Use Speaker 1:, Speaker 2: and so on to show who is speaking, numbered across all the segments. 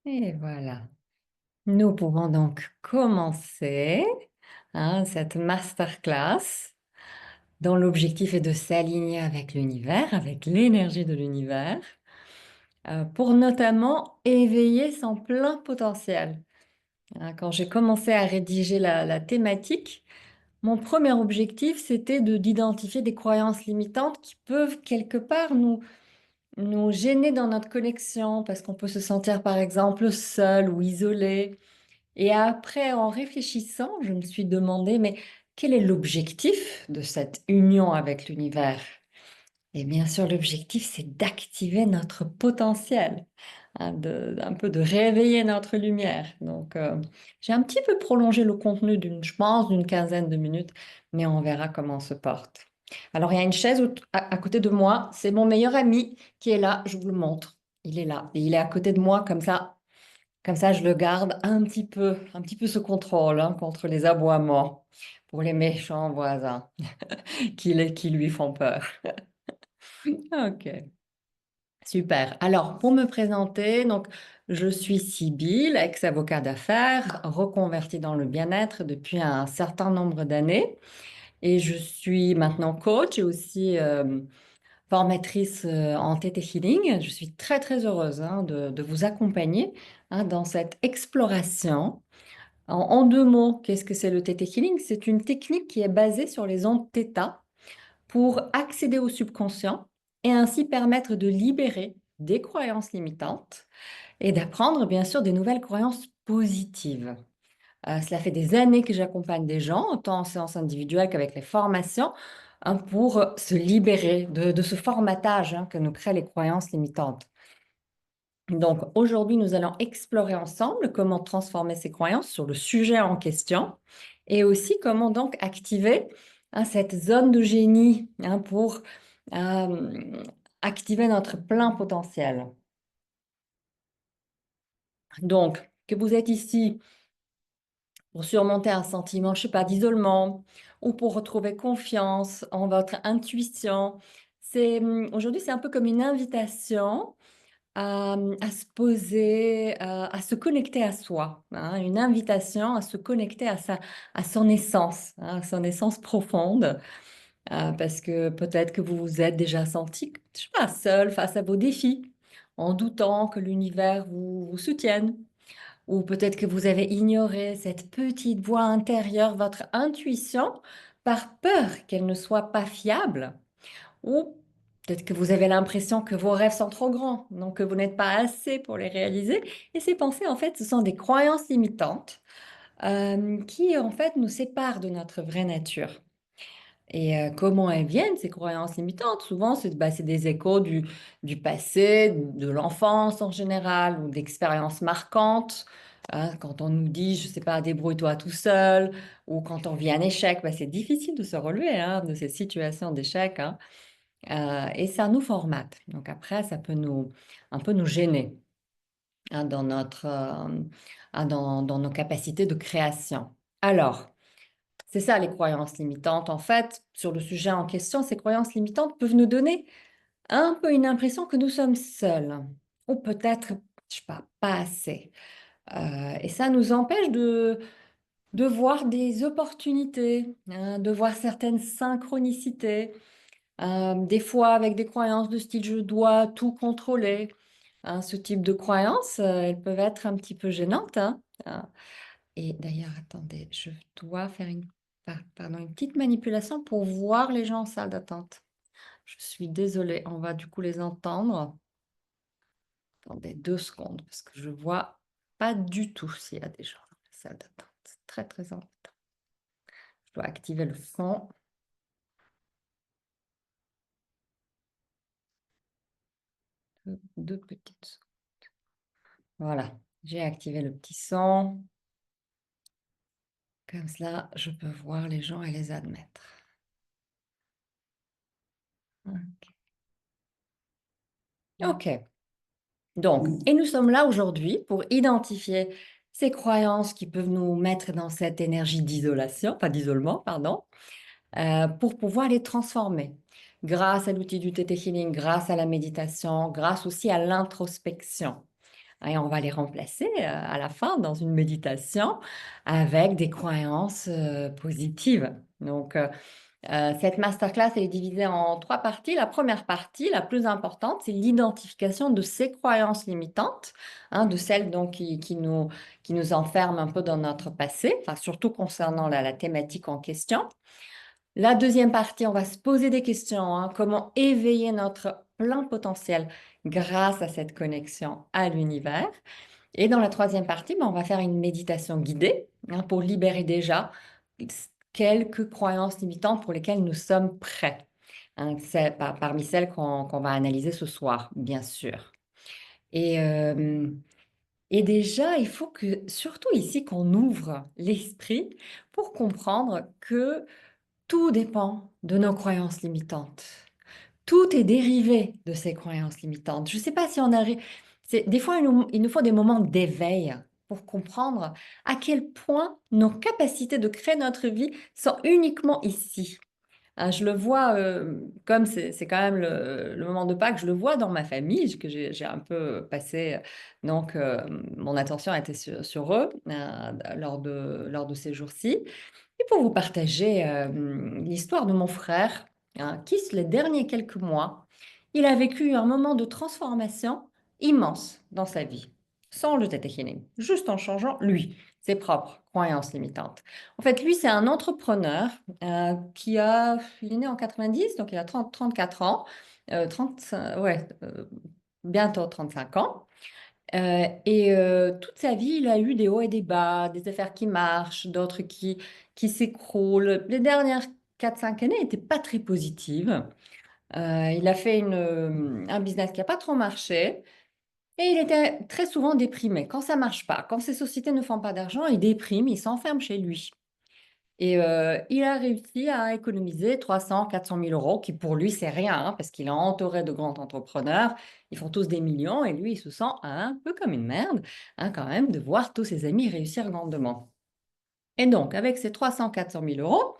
Speaker 1: Et voilà. Nous pouvons donc commencer cette masterclass dont l'objectif est de s'aligner avec l'univers, avec l'énergie de l'univers, pour notamment éveiller son plein potentiel. Quand j'ai commencé à rédiger la thématique, mon premier objectif, c'était d'identifier des croyances limitantes qui peuvent quelque part nous gêner dans notre connexion, parce qu'on peut se sentir par exemple seul ou isolé. Et après, en réfléchissant, je me suis demandé, mais quel est l'objectif de cette union avec l'univers? Et bien sûr, l'objectif, c'est d'activer notre potentiel, un peu de réveiller notre lumière. Donc, j'ai un petit peu prolongé le contenu je pense, d'une quinzaine de minutes, mais on verra comment on se porte. Alors, il y a une chaise à côté de moi, c'est mon meilleur ami qui est là, je vous le montre. Il est là, et il est à côté de moi, comme ça, je le garde un petit peu ce contrôle contre les aboiements pour les méchants voisins qui lui font peur. Ok, super. Alors, pour me présenter, donc, je suis Sybille, ex-avocat d'affaires, reconvertie dans le bien-être depuis un certain nombre d'années. Et je suis maintenant coach et aussi formatrice en Theta Healing. Je suis très, très heureuse de vous accompagner dans cette exploration. En deux mots, qu'est-ce que c'est le Theta Healing? C'est une technique qui est basée sur les ondes Theta pour accéder au subconscient et ainsi permettre de libérer des croyances limitantes et d'apprendre bien sûr des nouvelles croyances positives. Cela fait des années que j'accompagne des gens, autant en séance individuelle qu'avec les formations, pour se libérer de ce formatage que nous créent les croyances limitantes. Donc aujourd'hui, nous allons explorer ensemble comment transformer ces croyances sur le sujet en question et aussi comment donc activer cette zone de génie pour euh, activer notre plein potentiel. Donc, que vous êtes ici pour surmonter un sentiment, je sais pas, d'isolement ou pour retrouver confiance en votre intuition, aujourd'hui, c'est un peu comme une invitation à se poser, à se connecter à soi, une invitation à se connecter à son essence, à son essence profonde, parce que peut-être que vous vous êtes déjà senti, je sais pas, seul face à vos défis, en doutant que l'univers vous soutienne, ou peut-être que vous avez ignoré cette petite voix intérieure, votre intuition, par peur qu'elle ne soit pas fiable. Ou peut-être que vous avez l'impression que vos rêves sont trop grands, donc que vous n'êtes pas assez pour les réaliser. Et ces pensées, en fait, ce sont des croyances limitantes qui, en fait, nous séparent de notre vraie nature. Et comment elles viennent, ces croyances limitantes? Souvent, c'est des échos du passé, de l'enfance en général, ou d'expériences marquantes. Quand on nous dit, je ne sais pas, débrouille-toi tout seul, ou quand on vit un échec, c'est difficile de se relever de ces situations d'échec. Et ça nous formate. Donc après, ça peut un peu nous gêner dans dans nos capacités de création. Alors, c'est ça les croyances limitantes. En fait, sur le sujet en question, ces croyances limitantes peuvent nous donner un peu une impression que nous sommes seuls, ou peut-être, je sais pas assez. Et ça nous empêche de voir des opportunités, de voir certaines synchronicités. Des fois avec des croyances de style je dois tout contrôler. Ce type de croyances, elles peuvent être un petit peu gênantes. Et d'ailleurs, attendez, je dois faire pardon, une petite manipulation pour voir les gens en salle d'attente. Je suis désolée, on va du coup les entendre. Attendez 2 secondes, parce que je vois pas du tout s'il y a des gens dans la salle d'attente. C'est très, très important. Je dois activer le son. Deux petites secondes. Voilà, j'ai activé le petit son. Comme cela, je peux voir les gens et les admettre. Ok. Donc, et nous sommes là aujourd'hui pour identifier ces croyances qui peuvent nous mettre dans cette énergie d'isolation, pas d'isolement, pardon, pour pouvoir les transformer grâce à l'outil du Theta Healing, grâce à la méditation, grâce aussi à l'introspection. Et on va les remplacer à la fin dans une méditation avec des croyances positives. Donc, cette masterclass, elle est divisée en 3 parties. La première partie, la plus importante, c'est l'identification de ces croyances limitantes, hein, de celles donc, qui nous enferment un peu dans notre passé, enfin, surtout concernant la thématique en question. La deuxième partie, on va se poser des questions, hein, comment éveiller notre plein potentiel grâce à cette connexion à l'univers. Et dans la troisième partie, ben, on va faire une méditation guidée, hein, pour libérer déjà quelques croyances limitantes pour lesquelles nous sommes prêts, hein, parmi celles qu'on va analyser ce soir, bien sûr. Et, euh, et déjà, il faut que, surtout ici, qu'on ouvre l'esprit pour comprendre que tout dépend de nos croyances limitantes. Tout est dérivé de ces croyances limitantes. Je ne sais pas si on arrive. Des fois, il nous faut des moments d'éveil pour comprendre à quel point nos capacités de créer notre vie sont uniquement ici. Ah, je le vois, comme c'est quand même le moment de Pâques, je le vois dans ma famille, que j'ai un peu passé, donc mon attention a été sur eux lors de ces jours-ci. Et pour vous partager l'histoire de mon frère, hein, qui, les derniers quelques mois, il a vécu un moment de transformation immense dans sa vie, sans le Theta Healing, juste en changeant lui, ses propres croyances limitantes. En fait, lui, c'est un entrepreneur il est né en 90, donc il a 34 ans, 35, ouais, bientôt 35 ans. Toute sa vie, il a eu des hauts et des bas, des affaires qui marchent, d'autres qui s'écroulent. Les dernières 4 5 années n'étaient pas très positives. Il a fait un business qui n'a pas trop marché et il était très souvent déprimé. Quand ça marche pas, quand ces sociétés ne font pas d'argent, il déprime, il s'enferme chez lui. Il a réussi à économiser 300 400 000 euros, qui pour lui, c'est rien, hein, parce qu'il est entouré de grands entrepreneurs. Ils font tous des millions et lui, il se sent un peu comme une merde, hein, quand même, de voir tous ses amis réussir grandement. Et donc, avec ces 300 400 000 euros,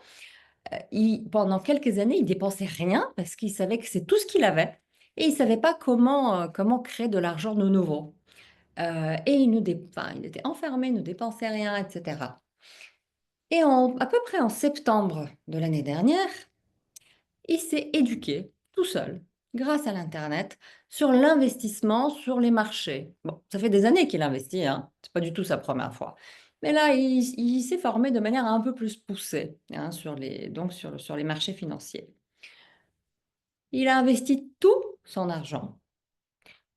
Speaker 1: pendant quelques années, il dépensait rien parce qu'il savait que c'est tout ce qu'il avait. Et il ne savait pas comment créer de l'argent de nouveau. Il était enfermé, ne dépensait rien, etc. À peu près en septembre de l'année dernière, il s'est éduqué tout seul, grâce à l'Internet, sur l'investissement sur les marchés. Bon, ça fait des années qu'il investit, hein. C'est pas du tout sa première fois. Mais là, il s'est formé de manière un peu plus poussée, hein, sur les marchés financiers. Il a investi tout son argent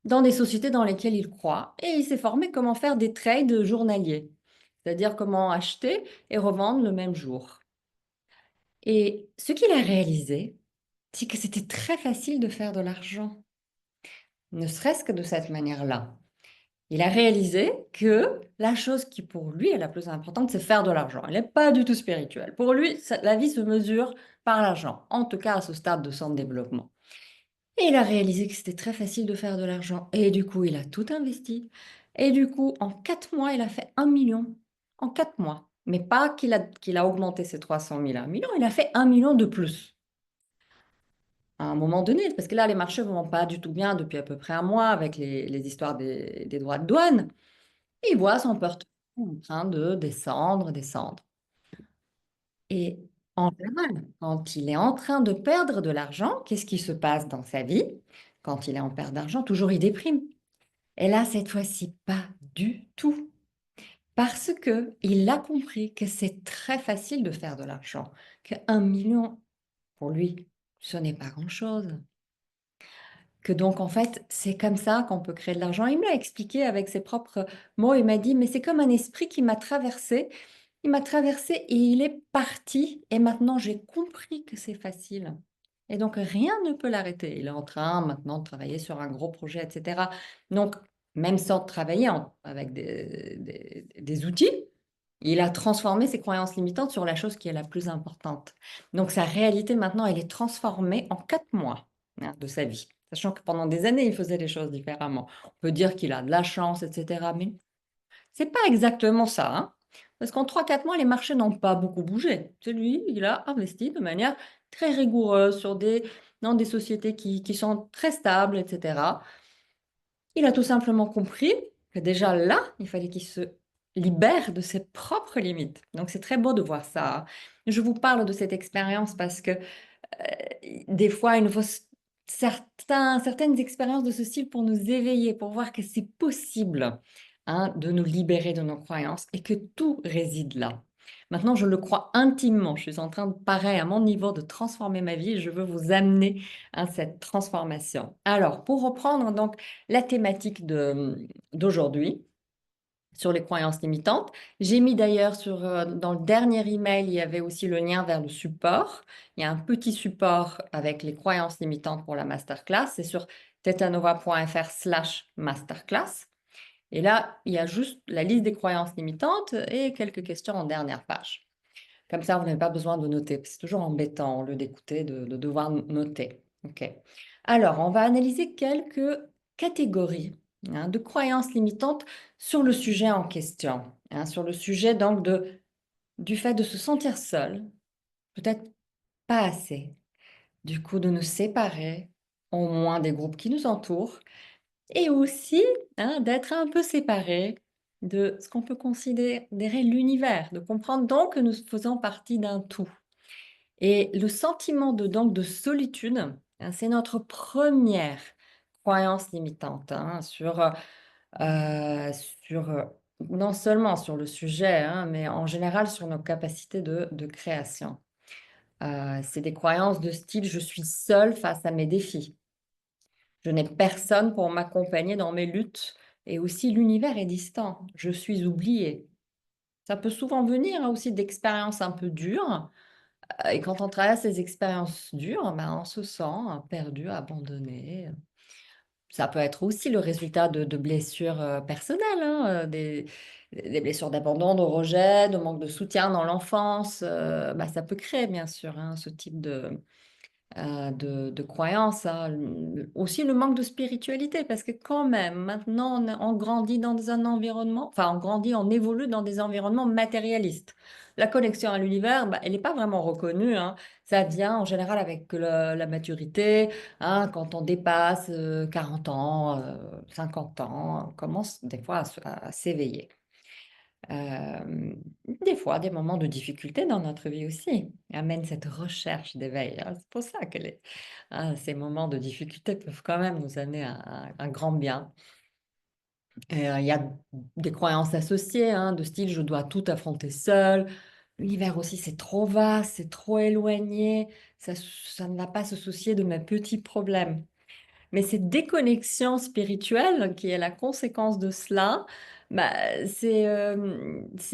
Speaker 1: dans des sociétés dans lesquelles il croit et il s'est formé comment faire des trades journaliers, c'est-à-dire comment acheter et revendre le même jour. Et ce qu'il a réalisé, c'est que c'était très facile de faire de l'argent, ne serait-ce que de cette manière-là. Il a réalisé que la chose qui pour lui est la plus importante, c'est faire de l'argent. Il n'est pas du tout spirituel. Pour lui, la vie se mesure par l'argent, en tout cas à ce stade de son développement. Et il a réalisé que c'était très facile de faire de l'argent. Et du coup, il a tout investi. Et du coup, en 4 mois, il a fait 1 million. En 4 mois. Mais pas qu'il a augmenté ses 300 000 à 1 million, il a fait 1 million de plus à un moment donné, parce que là, les marchés ne vont pas du tout bien depuis à peu près un mois avec les histoires des droits de douane. Et il voit son portefeuille en train de descendre, descendre. Et en général, quand il est en train de perdre de l'argent, qu'est-ce qui se passe dans sa vie? Quand il est en perte d'argent, toujours il déprime. Et là, cette fois-ci, pas du tout. Parce que il a compris que c'est très facile de faire de l'argent, que 1 million, pour lui, ce n'est pas grand-chose. Que donc, en fait, c'est comme ça qu'on peut créer de l'argent. Il me l'a expliqué avec ses propres mots. Il m'a dit, mais c'est comme un esprit qui m'a traversé. Il m'a traversé et il est parti. Et maintenant, j'ai compris que c'est facile. Et donc, rien ne peut l'arrêter. Il est en train maintenant de travailler sur un gros projet, etc. Donc, même sans travailler avec des outils, il a transformé ses croyances limitantes sur la chose qui est la plus importante. Donc, sa réalité maintenant, elle est transformée en 4 mois, hein, de sa vie. Sachant que pendant des années, il faisait les choses différemment. On peut dire qu'il a de la chance, etc. Mais c'est pas exactement ça, hein. Parce qu'en 3 4 mois, les marchés n'ont pas beaucoup bougé. C'est lui, il a investi de manière très rigoureuse dans des sociétés qui sont très stables, etc. Il a tout simplement compris que déjà là, il fallait qu'il se libère de ses propres limites. Donc c'est très beau de voir ça, hein. Je vous parle de cette expérience parce que des fois, il nous faut certaines expériences de ce style pour nous éveiller, pour voir que c'est possible, hein, de nous libérer de nos croyances et que tout réside là. Maintenant, je le crois intimement. Je suis en train de, pareil, à mon niveau, de transformer ma vie et je veux vous amener à cette transformation. Alors, pour reprendre donc la thématique d'aujourd'hui, sur les croyances limitantes. J'ai mis d'ailleurs dans le dernier email, il y avait aussi le lien vers le support. Il y a un petit support avec les croyances limitantes pour la masterclass. C'est sur tetanova.fr/masterclass. Et là, il y a juste la liste des croyances limitantes et quelques questions en dernière page. Comme ça, vous n'avez pas besoin de noter. C'est toujours embêtant, au lieu d'écouter, de devoir noter. OK. Alors, on va analyser quelques catégories, hein, de croyances limitantes sur le sujet en question, hein, sur le sujet donc du fait de se sentir seul, peut-être pas assez, du coup de nous séparer au moins des groupes qui nous entourent, et aussi, hein, d'être un peu séparé de ce qu'on peut considérer l'univers, de comprendre donc que nous faisons partie d'un tout. Et le sentiment donc de solitude, hein, c'est notre première croyance limitante, hein, euh, sur, euh, non seulement sur le sujet, hein, mais en général sur nos capacités de création. C'est des croyances de style je suis seule face à mes défis. Je n'ai personne pour m'accompagner dans mes luttes. Et aussi l'univers est distant. Je suis oubliée. Ça peut souvent venir, hein, aussi d'expériences un peu dures. Et quand on traverse ces expériences dures, ben, on se sent perdu, abandonné. Ça peut être aussi le résultat de blessures personnelles, hein, des blessures d'abandon, de rejet, de manque de soutien dans l'enfance. Ben, ça peut créer, bien sûr, hein, ce type de croyances, hein. Aussi le manque de spiritualité, parce que quand même, maintenant, on grandit dans un environnement, enfin, on grandit, on évolue dans des environnements matérialistes. La connexion à l'univers, bah, elle n'est pas vraiment reconnue, hein. Ça vient en général avec la maturité, hein, quand on dépasse 40 ans, 50 ans, on commence des fois à s'éveiller. Euh, des fois, des moments de difficulté dans notre vie aussi amènent cette recherche d'éveil, hein. C'est pour ça que ces moments de difficulté peuvent quand même nous amener à un grand bien. Il y a des croyances associées, hein, de style je dois tout affronter seul. L'univers aussi, c'est trop vaste, c'est trop éloigné. Ça ne va pas se soucier de mes petits problèmes. Mais cette déconnexion spirituelle, qui est la conséquence de cela, bah, c'est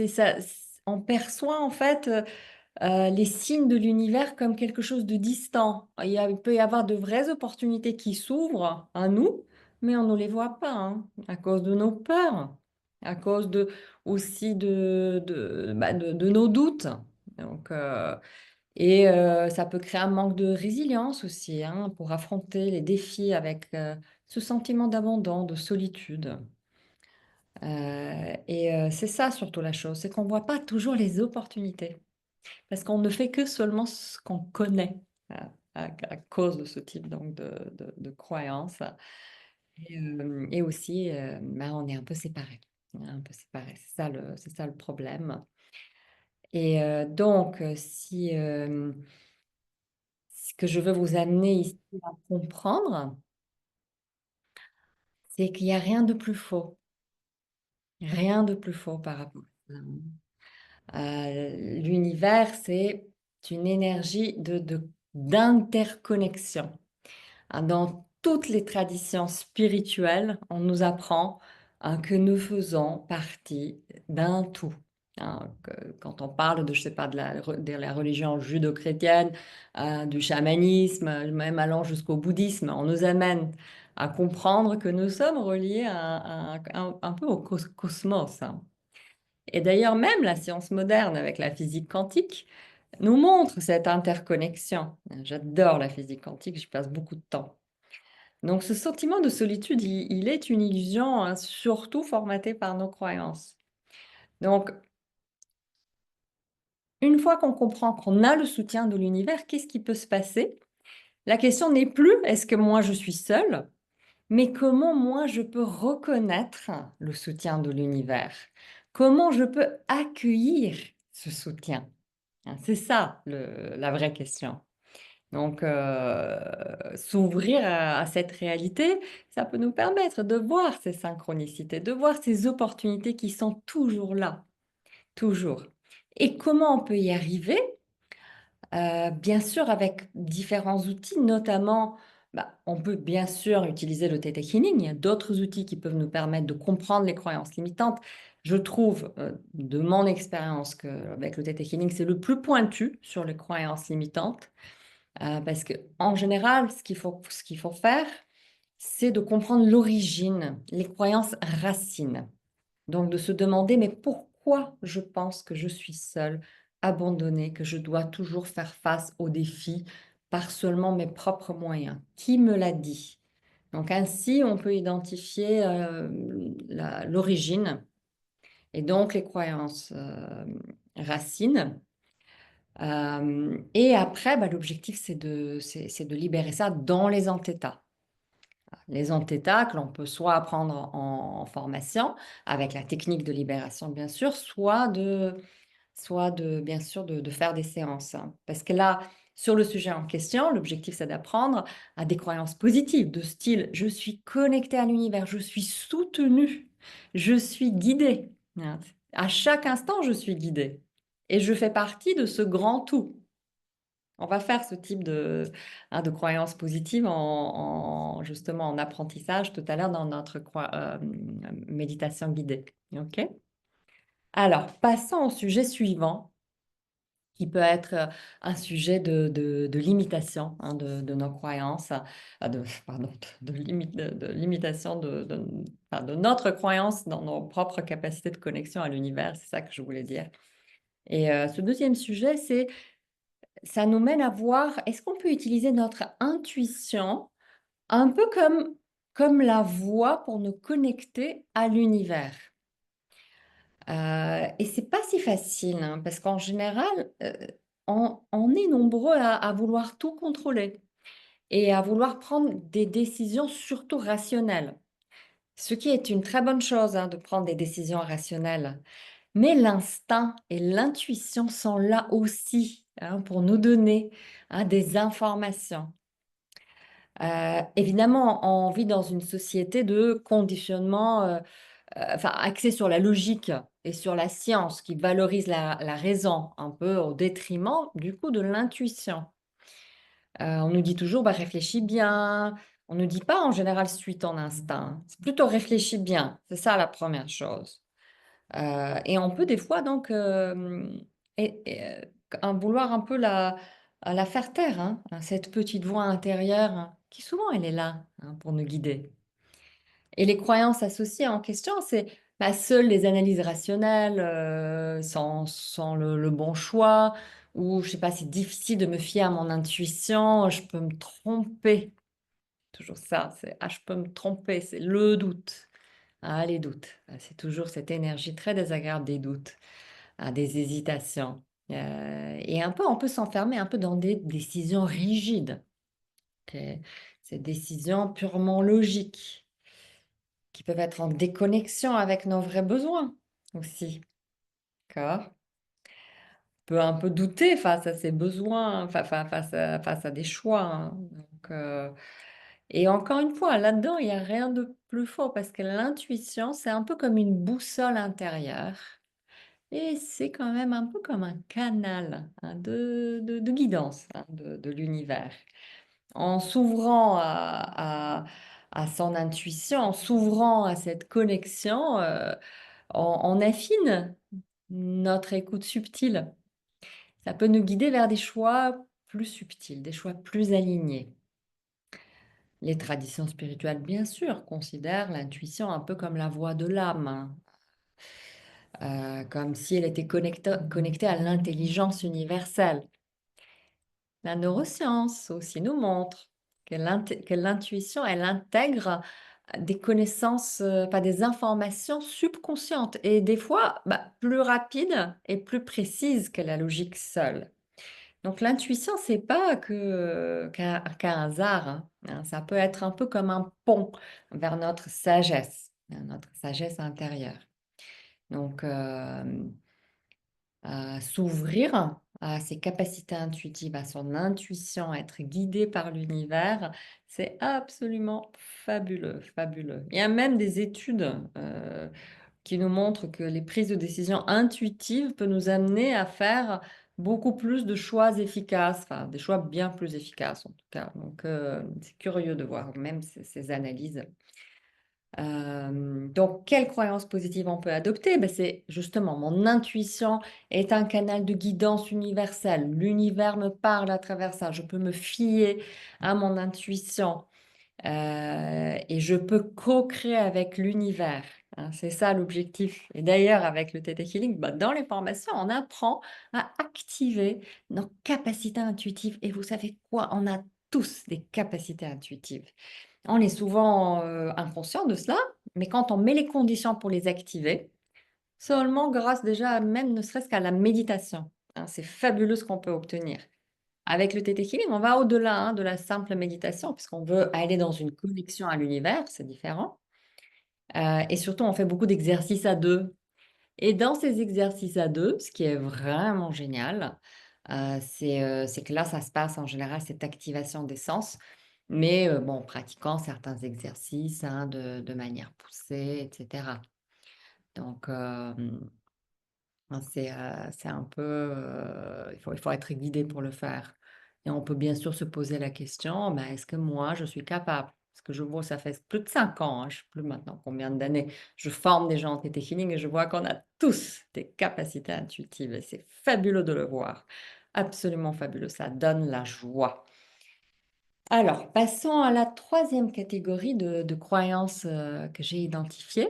Speaker 1: ça. On perçoit en fait les signes de l'univers comme quelque chose de distant. Il peut y avoir de vraies opportunités qui s'ouvrent à nous, mais on ne les voit pas, hein, à cause de nos peurs, à cause aussi de nos doutes. Donc, ça peut créer un manque de résilience aussi, hein, pour affronter les défis avec ce sentiment d'abandon, de solitude. C'est ça surtout la chose, c'est qu'on ne voit pas toujours les opportunités, parce qu'on ne fait que seulement ce qu'on connaît à cause de ce type donc, de croyances. Et aussi, ben, on est un peu séparés. Un peu séparés, c'est ça le problème. Donc, ce que je veux vous amener ici à comprendre, c'est qu'il n'y a rien de plus faux. Rien de plus faux par rapport à ça. L'univers, c'est une énergie d'interconnexion. Dans toutes les traditions spirituelles, on nous apprend que nous faisons partie d'un tout. Quand on parle de, je sais pas, de la religion judo-chrétienne, du chamanisme, même allant jusqu'au bouddhisme, on nous amène à comprendre que nous sommes reliés un peu au cosmos, hein. Et d'ailleurs, même la science moderne avec la physique quantique nous montre cette interconnexion. J'adore la physique quantique, j'y passe beaucoup de temps. Donc ce sentiment de solitude, il est une illusion, hein, surtout formatée par nos croyances. Donc une fois qu'on comprend qu'on a le soutien de l'univers, qu'est-ce qui peut se passer? La question n'est plus est-ce que moi je suis seule, mais comment moi je peux reconnaître le soutien de l'univers? Comment je peux accueillir ce soutien? Hein, c'est ça la vraie question. Donc, s'ouvrir à cette réalité, ça peut nous permettre de voir ces synchronicités, de voir ces opportunités qui sont toujours là, toujours. Et comment on peut y arriver? Bien sûr, avec différents outils, notamment, on peut bien sûr utiliser le theta healing. Il y a d'autres outils qui peuvent nous permettre de comprendre les croyances limitantes. Je trouve, de mon expérience, qu'avec le theta healing, c'est le plus pointu sur les croyances limitantes. Parce qu'en général, ce qu'il faut faire, c'est de comprendre l'origine, les croyances racines. Donc de se demander, mais pourquoi je pense que je suis seule, abandonnée, que je dois toujours faire face aux défis par seulement mes propres moyens? Qui me l'a dit? Donc ainsi, on peut identifier l'origine et donc les croyances racines. Et après, l'objectif, c'est de libérer ça dans les entêtats. Les entêtats que l'on peut soit apprendre en formation, avec la technique de libération, bien sûr, soit bien sûr, de faire des séances, hein. Parce que là, sur le sujet en question, l'objectif, c'est d'apprendre à des croyances positives, de style: «Je suis connectée à l'univers, je suis soutenue, je suis guidée». Hein. À chaque instant, je suis guidée et je fais partie de ce grand tout. On va faire ce type de croyances positives justement en apprentissage tout à l'heure dans notre méditation guidée. OK? Alors, passons au sujet suivant, qui peut être, un sujet de limitation, hein, de nos croyances, pardon, de limitation de notre croyance dans nos propres capacités de connexion à l'univers, c'est ça que je voulais dire. Et ce deuxième sujet, ça nous mène à voir, est-ce qu'on peut utiliser notre intuition un peu comme la voix pour nous connecter à l'univers? Et c'est pas si facile, hein, parce qu'en général, on est nombreux à vouloir tout contrôler et à vouloir prendre des décisions surtout rationnelles. Ce qui est une très bonne chose, hein, de prendre des décisions rationnelles. Mais l'instinct et l'intuition sont là aussi, hein, pour nous donner, hein, des informations. Évidemment, on vit dans une société de conditionnement, enfin axée sur la logique et sur la science, qui valorise la raison un peu au détriment, du coup, de l'intuition. On nous dit toujours: «Réfléchis bien». On ne nous dit pas en général: «Suis ton instinct». C'est plutôt: «Réfléchis bien». C'est ça la première chose. Et on peut des fois donc, vouloir un peu la faire taire, hein, cette petite voix intérieure, hein, qui souvent elle est là, hein, pour nous guider. Et les croyances associées en question, c'est, seules les analyses rationnelles, sont le bon choix, ou je sais pas, c'est difficile de me fier à mon intuition, je peux me tromper. Toujours ça, c'est: «Ah, je peux me tromper», c'est le doute. Ah, les doutes, c'est toujours cette énergie très désagréable des doutes, des hésitations, et un peu on peut s'enfermer un peu dans des décisions rigides, OK? Ces décisions purement logiques, qui peuvent être en déconnexion avec nos vrais besoins aussi, d'accord? On peut un peu douter face à ses besoins, face à des choix, hein, donc et encore une fois, là-dedans, il y a rien de plus faux parce que l'intuition, c'est un peu comme une boussole intérieure. Et c'est quand même un peu comme un canal, hein, de guidance, hein, de l'univers. En s'ouvrant à son intuition, en s'ouvrant à cette connexion, on affine notre écoute subtile. Ça peut nous guider vers des choix plus subtils, des choix plus alignés. Les traditions spirituelles, bien sûr, considèrent l'intuition un peu comme la voix de l'âme, hein. Comme si elle était connectée à l'intelligence universelle. La neuroscience aussi nous montre que l'intuition, elle intègre des connaissances, pas des informations subconscientes et des fois, plus rapides et plus précises que la logique seule. Donc l'intuition, c'est pas qu'un hasard, hein. Ça peut être un peu comme un pont vers notre sagesse intérieure. Donc s'ouvrir à ses capacités intuitives, à son intuition, être guidé par l'univers, c'est absolument fabuleux, fabuleux. Il y a même des études qui nous montrent que les prises de décision intuitives peuvent nous amener à faire beaucoup plus de choix efficaces, enfin des choix bien plus efficaces en tout cas. Donc c'est curieux de voir même ces analyses. Donc, quelle croyance positive on peut adopter? Ben, c'est justement mon intuition est un canal de guidance universelle. L'univers me parle à travers ça. Je peux me fier à mon intuition et je peux co-créer avec l'univers. Hein, c'est ça l'objectif. Et d'ailleurs, avec le Theta Healing, ben, dans les formations, on apprend à activer nos capacités intuitives. Et vous savez quoi? On a tous des capacités intuitives. On est souvent inconscient de cela, mais quand on met les conditions pour les activer, seulement grâce déjà même ne serait-ce qu'à la méditation, hein, c'est fabuleux ce qu'on peut obtenir. Avec le TT Healing, on va au-delà de la simple méditation, puisqu'on veut aller dans une connexion à l'univers, c'est différent. Et surtout, on fait beaucoup d'exercices à deux. Et dans ces exercices à deux, ce qui est vraiment génial, c'est que là, ça se passe en général, cette activation des sens, mais bon, en pratiquant certains exercices de manière poussée, etc. Donc, c'est un peu, il faut être guidé pour le faire. Et on peut bien sûr se poser la question, ben, est-ce que moi, je suis capable? Parce que je vois, ça fait plus de 5 ans, hein, je ne sais plus maintenant combien d'années, je forme des gens en TT Healing et je vois qu'on a tous des capacités intuitives et c'est fabuleux de le voir. Absolument fabuleux, ça donne la joie. Alors, passons à la troisième catégorie de croyances que j'ai identifiées.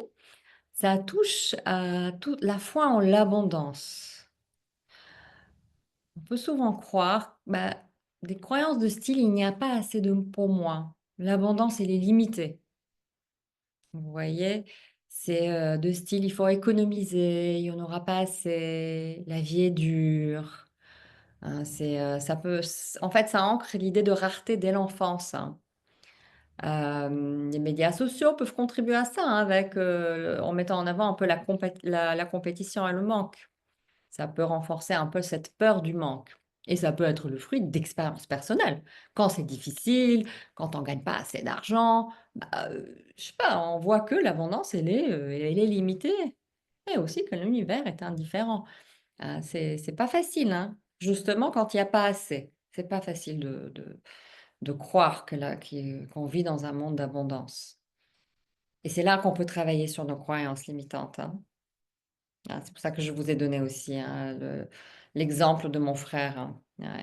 Speaker 1: Ça touche à toute la foi en l'abondance. On peut souvent croire, bah, des croyances de style, il n'y a pas assez de pour moi. L'abondance, elle est limitée. Vous voyez, c'est de style, il faut économiser, il n'y en aura pas assez, la vie est dure. Hein, en fait, ça ancre l'idée de rareté dès l'enfance, hein. Les médias sociaux peuvent contribuer à ça, hein, en mettant en avant un peu la compétition et le manque. Ça peut renforcer un peu cette peur du manque. Et ça peut être le fruit d'expériences personnelles. Quand c'est difficile, quand on ne gagne pas assez d'argent, bah, je sais pas, on voit que l'abondance, elle est limitée. Et aussi que l'univers est indifférent. C'est pas facile, hein. Justement, quand il n'y a pas assez. C'est pas facile de croire qu'on vit dans un monde d'abondance. Et c'est là qu'on peut travailler sur nos croyances limitantes, hein. C'est pour ça que je vous ai donné aussi, hein, l'exemple de mon frère, hein.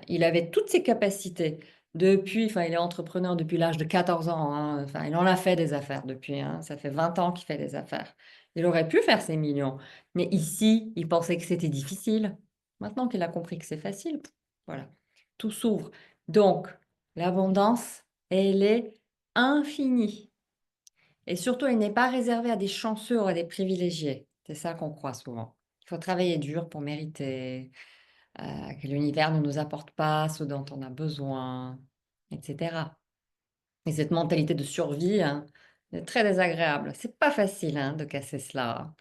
Speaker 1: Il avait toutes ses capacités enfin, il est entrepreneur depuis l'âge de 14 ans, hein. Enfin, il en a fait des affaires depuis, hein. Ça fait 20 ans qu'il fait des affaires. Il aurait pu faire ses millions, mais ici, il pensait que c'était difficile. Maintenant qu'il a compris que c'est facile, voilà, tout s'ouvre. Donc, l'abondance, elle est infinie. Et surtout, elle n'est pas réservée à des chanceux ou à des privilégiés. C'est ça qu'on croit souvent. Il faut travailler dur pour mériter, que l'univers ne nous apporte pas ce dont on a besoin, etc. Et cette mentalité de survie, hein, est très désagréable. C'est pas facile, hein, de casser cela.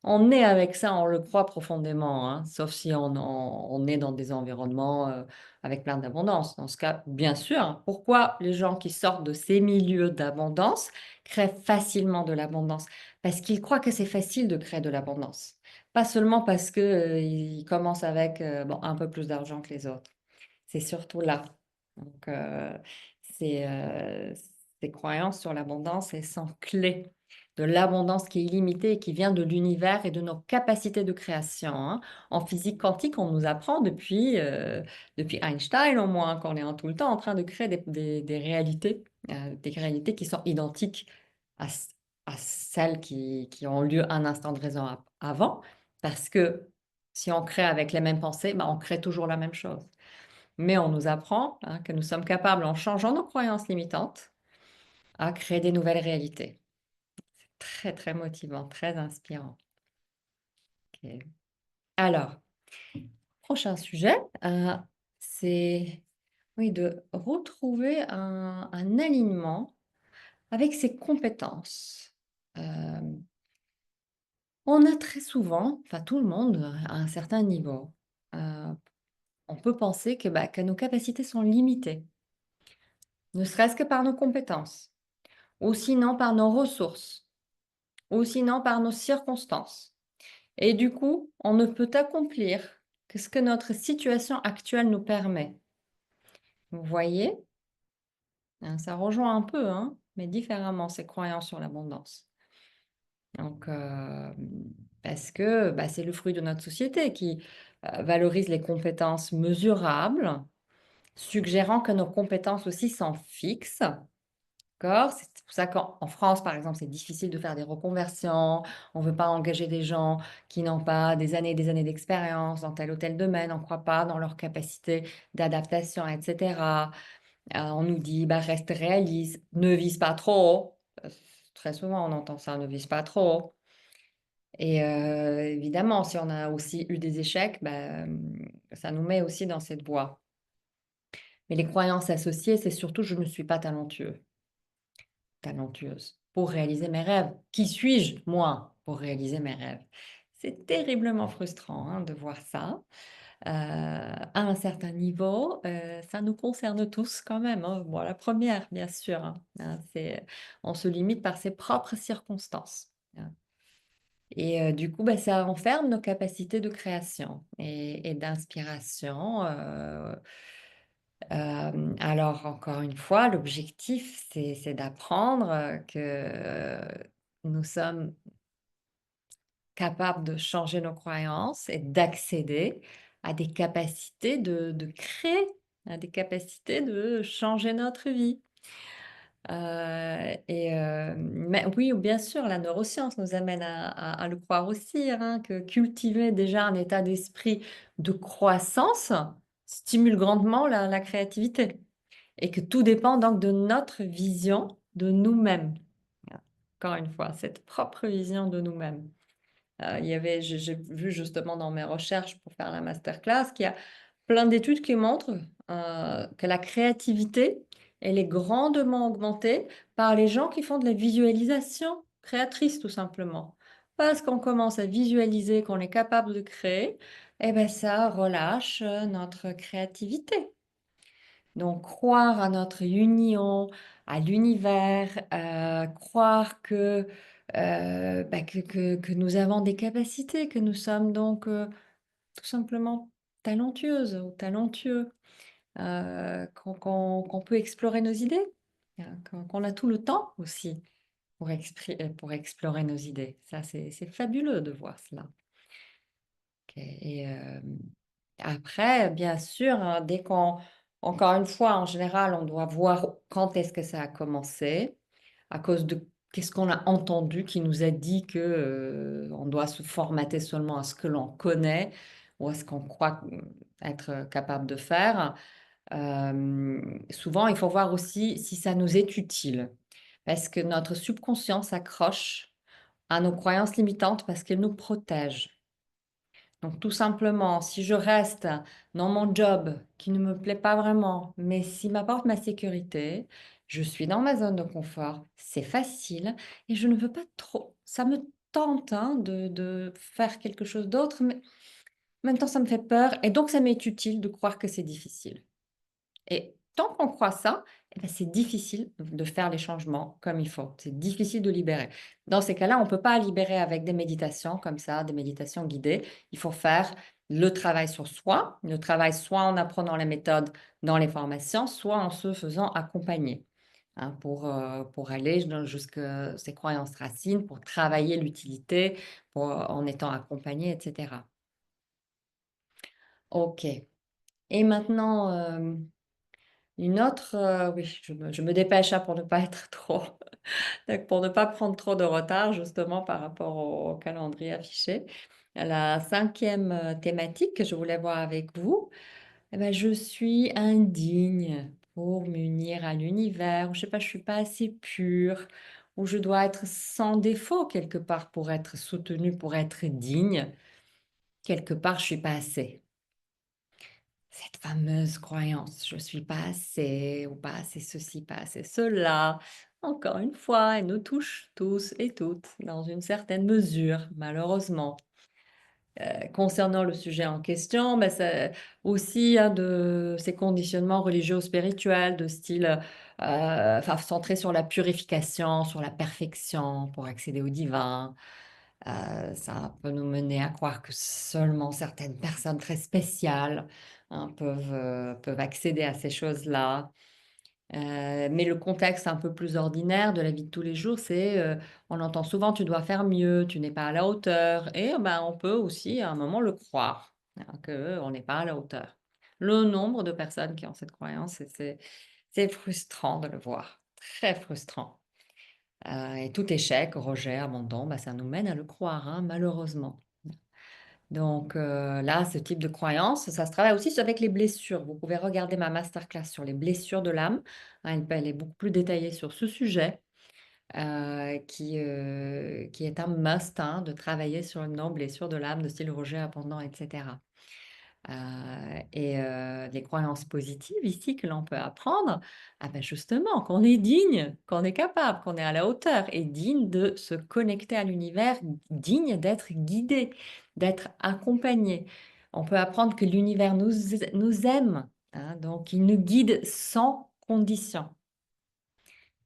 Speaker 1: On est avec ça, on le croit profondément, hein, sauf si on est dans des environnements avec plein d'abondance. Dans ce cas, bien sûr, hein, pourquoi les gens qui sortent de ces milieux d'abondance créent facilement de l'abondance? Parce qu'ils croient que c'est facile de créer de l'abondance. Pas seulement parce qu'ils commencent avec bon, un peu plus d'argent que les autres. C'est surtout là. Donc, ces, euh, ces croyances sur l'abondance, elles sont clés de l'abondance qui est illimitée et qui vient de l'univers et de nos capacités de création, hein. En physique quantique, on nous apprend depuis Einstein au moins qu'on est tout le temps en train de créer des réalités qui sont identiques à, c- à celles qui ont lieu un instant de raison avant, parce que si on crée avec les mêmes pensées, ben, on crée toujours la même chose. Mais on nous apprend, hein, que nous sommes capables, en changeant nos croyances limitantes, à créer des nouvelles réalités. Très, très motivant, très inspirant. Ok. Alors, prochain sujet, c'est oui, de retrouver un alignement avec ses compétences. Hem, on a très souvent, enfin tout le monde, à un certain niveau, heu, on peut penser que nos capacités sont limitées, ne serait-ce que par nos compétences, ou sinon par nos ressources, ou sinon par nos circonstances. Et du coup, on ne peut accomplir que ce que notre situation actuelle nous permet. Vous voyez? Hein, ça rejoint un peu, hein, mais différemment, ces croyances sur l'abondance. Donc, parce que, c'est le fruit de notre société qui, valorise les compétences mesurables, suggérant que nos compétences aussi sont fixes. D'accord? C'est pour ça qu'en France, par exemple, c'est difficile de faire des reconversions. On ne veut pas engager des gens qui n'ont pas des années et des années d'expérience dans tel ou tel domaine. On ne croit pas dans leur capacité d'adaptation, et cetera. On nous dit: «Bah, reste réaliste, ne vise pas trop haut». Très souvent, on entend ça: «Ne vise pas trop haut». Et évidemment, si on a aussi eu des échecs, ça nous met aussi dans cette voie. Mais les croyances associées, c'est surtout: «Je ne suis pas talentueux». Talentueuse pour réaliser mes rêves. Qui suis-je, moi, pour réaliser mes rêves? C'est terriblement frustrant, hein, de voir ça. À un certain niveau, ça nous concerne tous quand même, hein. Bon, la première, bien sûr, hein, on se limite par ses propres circonstances, hein. Et du coup, ça enferme nos capacités de création et d'inspiration. Alors encore une fois, l'objectif, c'est d'apprendre, que nous sommes capables de changer nos croyances et d'accéder à des capacités de créer, à des capacités de changer notre vie. Mais oui, bien sûr, la neuroscience nous amène à le croire aussi, hein, que cultiver déjà un état d'esprit de croissance stimule grandement la créativité. Et que tout dépend donc de notre vision de nous-mêmes. Voilà. Encore une fois, cette propre vision de nous-mêmes. Il y avait j'ai vu justement dans mes recherches pour faire la masterclass qu'il y a plein d'études qui montrent, que la créativité, elle est grandement augmentée par les gens qui font de la visualisation créatrice, tout simplement. Parce qu'on commence à visualiser qu'on est capable de créer, et ça relâche, notre créativité. Donc croire à notre union, à l'univers, croire que nous avons des capacités, que nous sommes donc, tout simplement talentueuses ou talentueux, qu'on peut explorer nos idées, qu'on a tout le temps aussi pour explorer nos idées. Ça, c'est fabuleux de voir cela. OK et après, bien sûr, hein, dès qu'on encore une fois, en général, on doit voir quand est-ce que ça a commencé, à cause de qu'est-ce qu'on a entendu qui nous a dit que, on doit se formater seulement à ce que l'on connaît ou à ce qu'on croit, être capable de faire. Souvent, il faut voir aussi si ça nous est utile, parce que notre subconscient s'accroche à nos croyances limitantes parce qu'elles nous protègent. Donc tout simplement, si je reste dans mon job qui ne me plaît pas vraiment, mais s'il m'apporte ma sécurité, je suis dans ma zone de confort, c'est facile et je ne veux pas trop. Ça me tente, hein, de faire quelque chose d'autre, mais en même temps, ça me fait peur et donc ça m'est utile de croire que c'est difficile. Et tant qu'on croit ça, c'est difficile de faire les changements comme il faut. C'est difficile de libérer. Dans ces cas-là, on ne peut pas libérer avec des méditations comme ça, des méditations guidées. Il faut faire le travail sur soi, le travail soit en apprenant les méthodes dans les formations, soit en se faisant accompagner, hein, pour aller jusque ces croyances racines, pour travailler l'utilité, en étant accompagné, etc. OK. Et maintenant, une autre, oui, je me dépêche, hein, pour ne pas être trop donc pour ne pas prendre trop de retard justement par rapport au calendrier affiché. La cinquième thématique que je voulais voir avec vous, je suis indigne pour m'unir à l'univers, ou je sais pas, je suis pas assez pure, ou je dois être sans défaut quelque part pour être soutenue, pour être digne. Quelque part, je suis pas assez. cette fameuse croyance, je suis pas assez ou pas assez ceci, pas assez cela, encore une fois, elle nous touche tous et toutes dans une certaine mesure, malheureusement. Concernant le sujet en question, bah, c'est aussi, hein, de ces conditionnements religieux ou spirituels de style, enfin centrés sur la purification, sur la perfection pour accéder au divin. Ça peut nous mener à croire que seulement certaines personnes très spéciales, hein, peuvent accéder à ces choses-là. Mais le contexte un peu plus ordinaire de la vie de tous les jours, c'est, on entend souvent: «Tu dois faire mieux, tu n'es pas à la hauteur» et ben, on peut aussi à un moment le croire, hein, qu'on n'est pas à la hauteur. Le nombre de personnes qui ont cette croyance, c'est frustrant de le voir, très frustrant. Et tout échec, rejet, abandon, bah, ça nous mène à le croire, hein, malheureusement. Donc là, ce type de croyance, ça se travaille aussi avec les blessures. Vous pouvez regarder ma masterclass sur les blessures de l'âme. Hein, elle est beaucoup plus détaillée sur ce sujet, qui est un must, hein, de travailler sur nos blessures de l'âme de style rejet, abandon, etc. Les croyances positives ici que l'on peut apprendre, ah ben justement, qu'on est digne, qu'on est capable, qu'on est à la hauteur et digne de se connecter à l'univers, digne d'être guidé, d'être accompagné. On peut apprendre que l'univers nous aime, hein, donc il nous guide sans condition.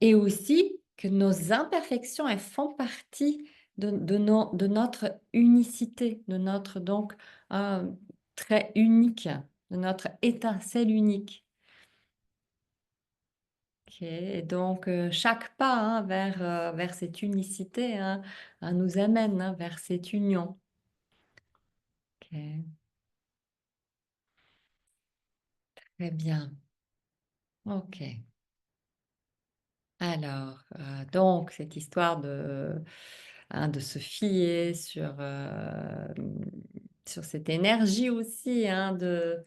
Speaker 1: Et aussi que nos imperfections, elles font partie de notre unicité, de notre donc trait unique, de notre étincelle unique. OK, et donc chaque pas, hein, vers cette unicité, hein, nous amène, hein, vers cette union. OK, très bien. OK. Alors, donc cette histoire de se fier sur cette énergie aussi, hein, de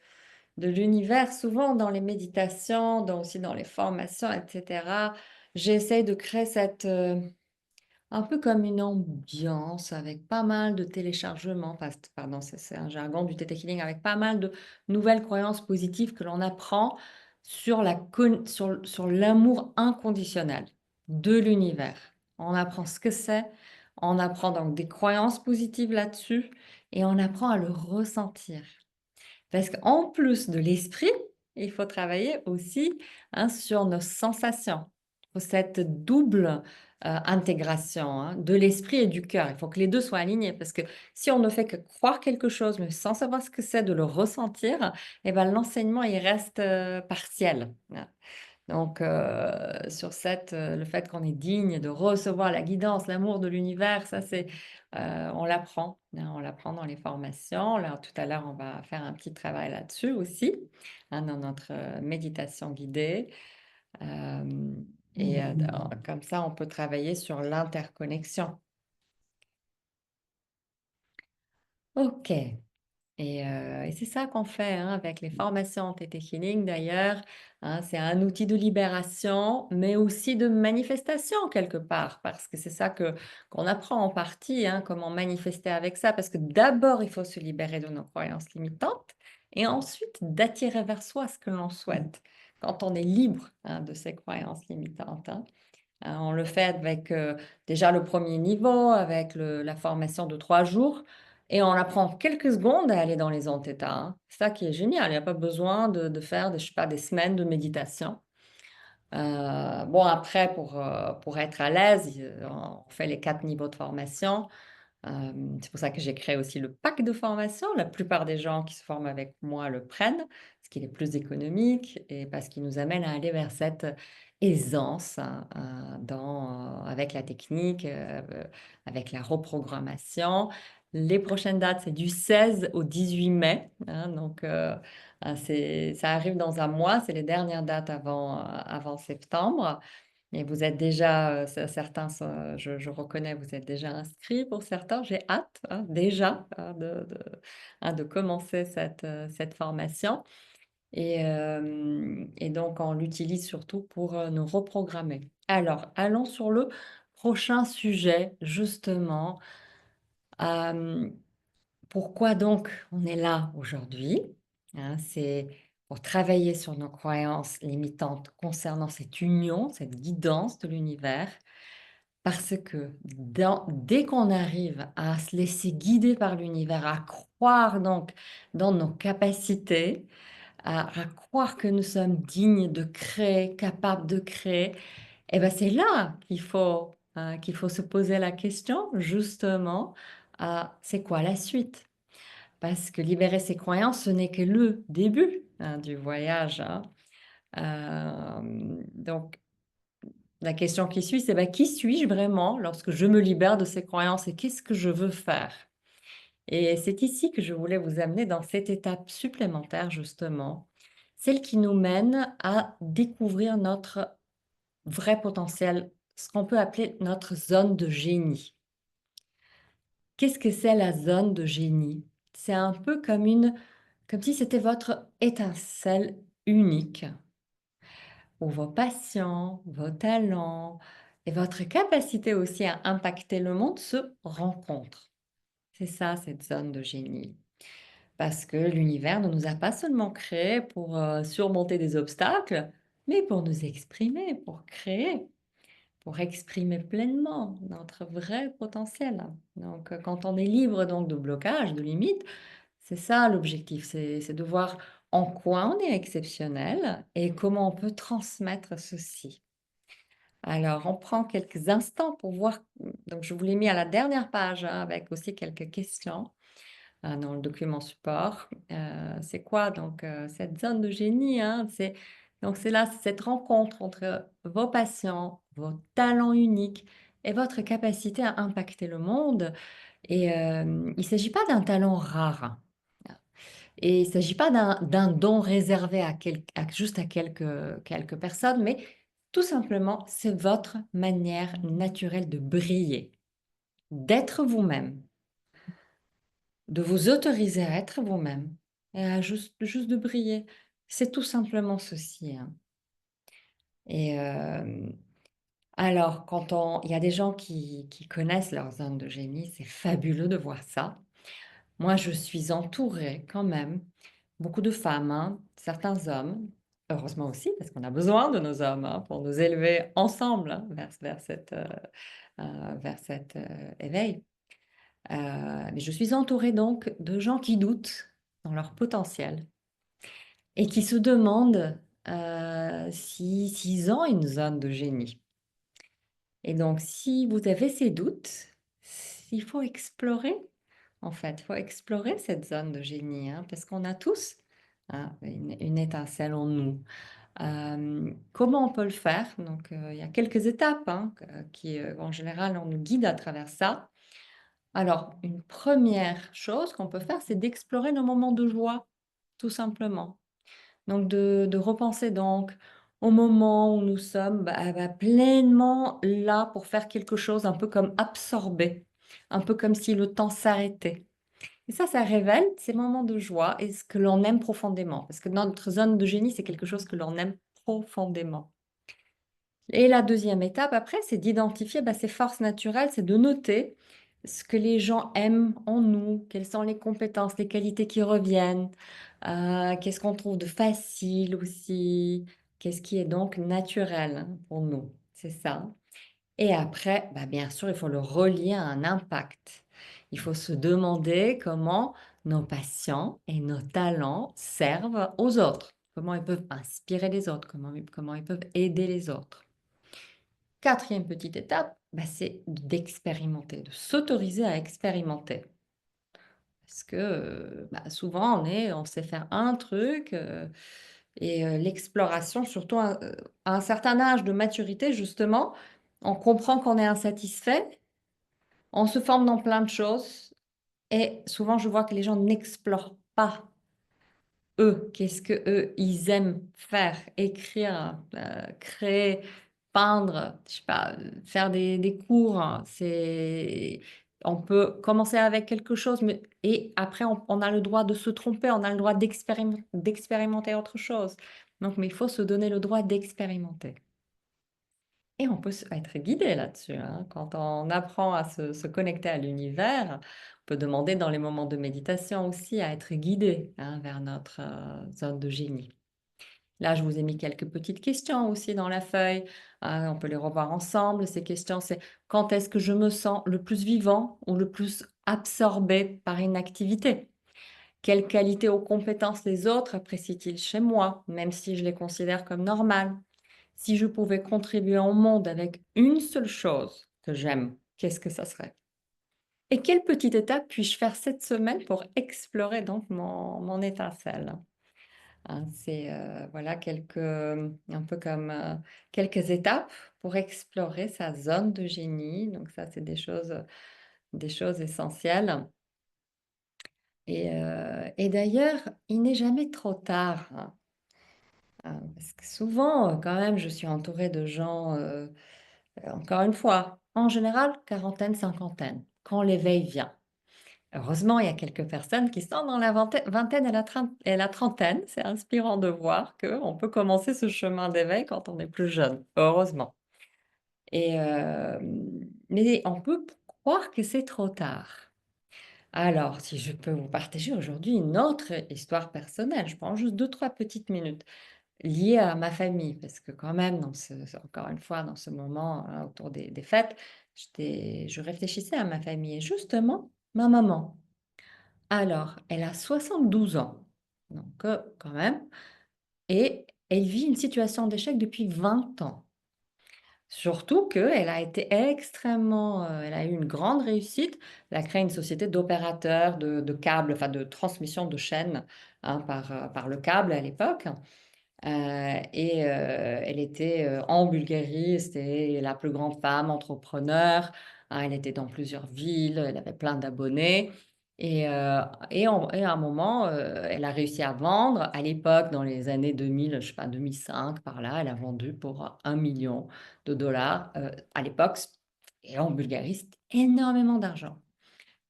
Speaker 1: l'univers. Souvent dans les méditations, aussi dans les formations et cetera, j'essaie de créer un peu comme une ambiance avec pas mal de téléchargements, pardon, c'est un jargon du Theta Healing, avec pas mal de nouvelles croyances positives que l'on apprend sur l'amour inconditionnel de l'univers. On apprend ce que c'est, on apprend donc des croyances positives là-dessus et on apprend à le ressentir. Parce qu'en plus de l'esprit, il faut travailler aussi, hein, sur nos sensations. Pour cette double intégration, hein, de l'esprit et du cœur. Il faut que les deux soient alignés parce que si on ne fait que croire quelque chose, mais sans savoir ce que c'est, de le ressentir, eh ben, l'enseignement il reste partiel, hein. Donc, le fait qu'on est digne de recevoir la guidance, l'amour de l'univers, ça on l'apprend, hein, on l'apprend dans les formations. Là, tout à l'heure, on va faire un petit travail là-dessus aussi, hein, dans notre méditation guidée. Hem Comme ça, on peut travailler sur l'interconnexion. OK. Et c'est ça qu'on fait, hein, avec les formations TT Healing d'ailleurs, hein. C'est un outil de libération, mais aussi de manifestation quelque part, parce que c'est ça qu'on apprend en partie, hein, comment manifester avec ça. Parce que d'abord, il faut se libérer de nos croyances limitantes et ensuite d'attirer vers soi ce que l'on souhaite, quand on est libre, hein, de ces croyances limitantes, hein. On le fait avec, déjà le premier niveau, avec la formation de 3 jours et on apprend quelques secondes à aller dans les ondes θ, hein. C'est ça qui est génial, il y a pas besoin de faire je sais pas, des semaines de méditation. Bon après pour être à l'aise, on fait les 4 niveaux de formation. C'est pour ça que j'ai créé aussi le pack de formation. La plupart des gens qui se forment avec moi le prennent, parce qu'il est plus économique et parce qu'il nous amène à aller vers cette aisance, hein, avec la technique, avec la reprogrammation. Les prochaines dates, c'est du 16 au 18 mai, hein, donc ça arrive dans un mois, c'est les dernières dates avant septembre. Et vous êtes déjà, certains sont, je reconnais, vous êtes déjà inscrits pour certains. J'ai hâte, hein, déjà, hein, de commencer cette formation et donc on l'utilise surtout pour, nous reprogrammer. Alors, allons sur le prochain sujet, justement. Hem, Pourquoi donc on est là aujourd'hui? hein. C'est pour travailler sur nos croyances limitantes concernant cette union, cette guidance de l'univers. Parce que dès qu'on arrive à se laisser guider par l'univers, à croire donc dans nos capacités, à croire que nous sommes dignes de créer, capables de créer, et ben c'est là qu'il faut se poser la question, justement, c'est quoi la suite? Parce que libérer ses croyances, ce n'est que le début, hein, du voyage, hein. Donc, la question qui suit, c'est bah, qui suis-je vraiment lorsque je me libère de ces croyances et qu'est-ce que je veux faire? Et c'est ici que je voulais vous amener dans cette étape supplémentaire, justement, celle qui nous mène à découvrir notre vrai potentiel, ce qu'on peut appeler notre zone de génie. Qu'est-ce que c'est la zone de génie? C'est un peu comme si c'était votre étincelle unique où vos passions, vos talents et votre capacité aussi à impacter le monde se rencontrent. C'est ça, cette zone de génie. Parce que l'univers ne nous a pas seulement créés pour surmonter des obstacles, mais pour nous exprimer, pour créer, pour exprimer pleinement notre vrai potentiel. Donc, quand on est libre donc de blocage, de limites, c'est ça l'objectif, c'est de voir en quoi on est exceptionnel et comment on peut transmettre ceci. Alors, on prend quelques instants pour voir. Donc, je vous l'ai mis à la dernière page, hein, avec aussi quelques questions dans le document support. C'est quoi donc cette zone de génie, hein? Donc, c'est là, cette rencontre entre vos passions, vos talents uniques et votre capacité à impacter le monde. Et il ne s'agit pas d'un talent rare. Et il ne s'agit pas d'un don réservé juste à quelques personnes, mais tout simplement, c'est votre manière naturelle de briller, d'être vous-même, de vous autoriser à être vous-même et à juste de briller. C'est tout simplement ceci, hein. Et alors, il y a des gens qui connaissent leur zone de génie, c'est fabuleux de voir ça. Moi, je suis entourée quand même, beaucoup de femmes, hein, certains hommes, heureusement aussi, parce qu'on a besoin de nos hommes, hein, pour nous élever ensemble, hein, vers cet éveil. Mais je suis entourée donc de gens qui doutent dans leur potentiel et qui se demandent s'ils ont une zone de génie. Et donc, si vous avez ces doutes, il faut explorer. En fait, il faut explorer cette zone de génie, hein, parce qu'on a tous, hein, une étincelle en nous. Comment on peut le faire? Donc, il y a quelques étapes, hein, qui, en général, on nous guide à travers ça. Alors, une première chose qu'on peut faire, c'est d'explorer nos moments de joie, tout simplement. Donc, de repenser donc au moment où nous sommes pleinement là pour faire quelque chose, un peu comme absorbé, un peu comme si le temps s'arrêtait. Et ça révèle ces moments de joie et ce que l'on aime profondément. Parce que notre zone de génie, c'est quelque chose que l'on aime profondément. Et la deuxième étape après, c'est d'identifier, ces forces naturelles, c'est de noter ce que les gens aiment en nous, quelles sont les compétences, les qualités qui reviennent, qu'est-ce qu'on trouve de facile aussi, qu'est-ce qui est donc naturel, hein, pour nous. C'est ça. Et après, bien sûr, il faut le relier à un impact. Il faut se demander comment nos passions et nos talents servent aux autres, comment ils peuvent inspirer les autres, comment ils peuvent aider les autres. Quatrième petite étape, c'est d'expérimenter, de s'autoriser à expérimenter. Parce que souvent, on sait faire un truc et l'exploration, surtout à un certain âge de maturité, justement, on comprend qu'on est insatisfait, on se forme dans plein de choses et souvent, je vois que les gens n'explorent pas eux, qu'est-ce que eux ils aiment faire, écrire, créer, peindre, je sais pas, faire des cours, hein. On peut commencer avec quelque chose, mais et après on a le droit de se tromper, on a le droit d'expérimenter autre chose. Donc, mais il faut se donner le droit d'expérimenter. Et on peut être guidé là-dessus, hein. Quand on apprend à se connecter à l'univers, on peut demander dans les moments de méditation aussi à être guidé, hein, vers notre zone de génie. Là, je vous ai mis quelques petites questions aussi dans la feuille. On peut les revoir ensemble. Ces questions, c'est quand est-ce que je me sens le plus vivant ou le plus absorbé par une activité? Quelles qualités ou compétences les autres apprécient-ils chez moi, même si je les considère comme normales? Si je pouvais contribuer au monde avec une seule chose que j'aime, qu'est-ce que ça serait? Et quelle petite étape puis-je faire cette semaine pour explorer donc mon étincelle? Hein, c'est voilà un peu comme quelques étapes pour explorer sa zone de génie. Donc ça, c'est des choses essentielles. Et d'ailleurs, il n'est jamais trop tard, parce que souvent, quand même, je suis entourée de gens, encore une fois, en général, quarantaine, cinquantaine, quand l'éveil vient. Heureusement, il y a quelques personnes qui sont dans la vingtaine et la trentaine. C'est inspirant de voir qu'on peut commencer ce chemin d'éveil quand on est plus jeune, heureusement. Mais on peut croire que c'est trop tard. Alors, si je peux vous partager aujourd'hui une autre histoire personnelle, je prends juste deux, trois petites minutes liées à ma famille, parce que quand même, encore une fois, dans ce moment, hein, autour des fêtes, je réfléchissais à ma famille et justement, ma maman. Alors, elle a 72 ans, donc quand même, et elle vit une situation d'échec depuis 20 ans. Surtout qu'elle a été elle a eu une grande réussite. Elle a créé une société d'opérateurs de câbles, enfin de transmission de chaînes, hein, par le câble à l'époque. Elle était en Bulgarie, c'était la plus grande femme entrepreneur, hein, elle était dans plusieurs villes, elle avait plein d'abonnés. Et à un moment, elle a réussi à vendre. À l'époque, dans les années 2000, je sais pas, 2005, par là, elle a vendu pour 1 million de dollars. À l'époque, et en Bulgarie, c'était énormément d'argent.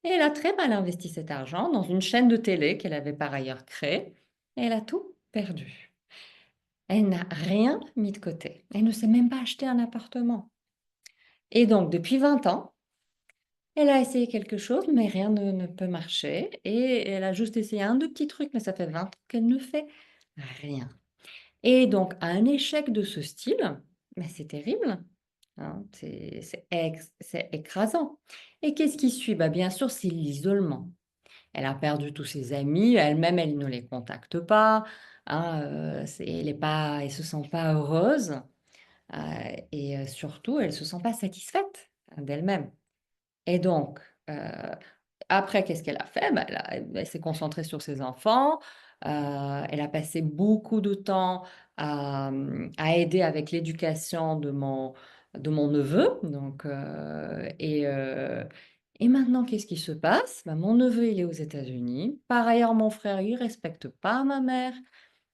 Speaker 1: Et elle a très mal investi cet argent dans une chaîne de télé qu'elle avait par ailleurs créée. Et elle a tout perdu. Elle n'a rien mis de côté. Elle ne s'est même pas acheté un appartement. Et donc, depuis 20 ans, elle a essayé quelque chose, mais rien ne peut marcher. Et elle a juste essayé un, deux petits trucs, mais ça fait 20 ans qu'elle ne fait rien. Et donc, un échec de ce style, mais c'est terrible, hein, c'est écrasant. Et qu'est-ce qui suit? Bah, bien sûr, c'est l'isolement. Elle a perdu tous ses amis, elle-même, elle ne les contacte pas, hein, elle se sent pas heureuse. Surtout, elle ne se sent pas satisfaite, hein, d'elle-même. Et donc, après, qu'est-ce qu'elle a fait? Bah, elle s'est concentrée sur ses enfants. Elle a passé beaucoup de temps à aider avec l'éducation de mon neveu. Et maintenant, qu'est-ce qui se passe? Bah, mon neveu, il est aux États-Unis. Par ailleurs, mon frère, il ne respecte pas ma mère.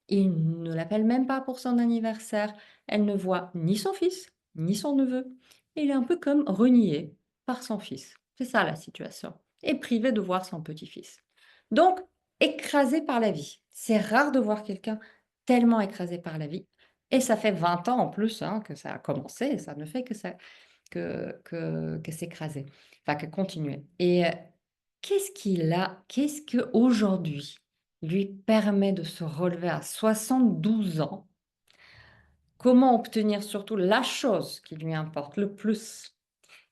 Speaker 1: Il ne l'appelle même pas pour son anniversaire. Elle ne voit ni son fils, ni son neveu. Et il est un peu comme renié par son fils. C'est ça la situation. Et privé de voir son petit-fils. Donc, écrasé par la vie. C'est rare de voir quelqu'un tellement écrasé par la vie. Et ça fait 20 ans en plus, hein, que ça a commencé. Et ça ne fait que s'écraser. Enfin, que continuer. Qu'est-ce que aujourd'hui lui permet de se relever à 72 ans? Comment obtenir surtout la chose qui lui importe le plus,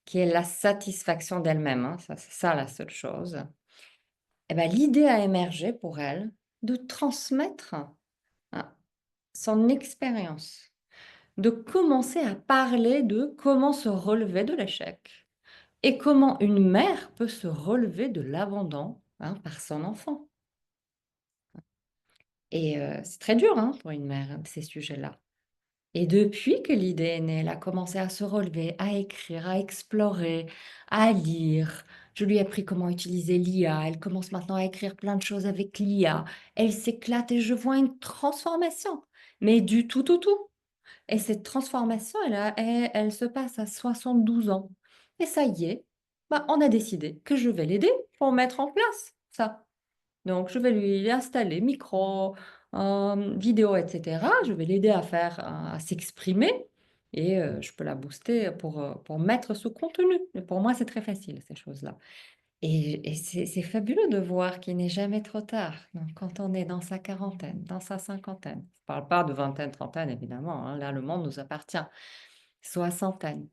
Speaker 1: qui est la satisfaction d'elle-même, hein, ça, c'est ça la seule chose. Eh ben, l'idée a émergé pour elle de transmettre, hein, son expérience, de commencer à parler de comment se relever de l'échec et comment une mère peut se relever de l'abandon, hein, par son enfant. C'est très dur, hein, pour une mère, hein, ces sujets-là. Et depuis que l'idée est née, elle a commencé à se relever, à écrire, à explorer, à lire. Je lui ai appris comment utiliser l'IA. Elle commence maintenant à écrire plein de choses avec l'IA. Elle s'éclate et je vois une transformation, mais du tout au tout. Et cette transformation, elle se passe à 72 ans. Et ça y est, bah, on a décidé que je vais l'aider pour mettre en place ça. Donc, je vais lui installer micro, vidéo, etc. Je vais l'aider à s'exprimer. et je peux la booster pour mettre ce contenu. Et pour moi, c'est très facile, ces choses-là. Et c'est fabuleux de voir qu'il n'est jamais trop tard. Donc, quand on est dans sa quarantaine, dans sa cinquantaine, je ne parle pas de vingtaine, trentaine, évidemment, hein, là, le monde nous appartient. Soixantaine,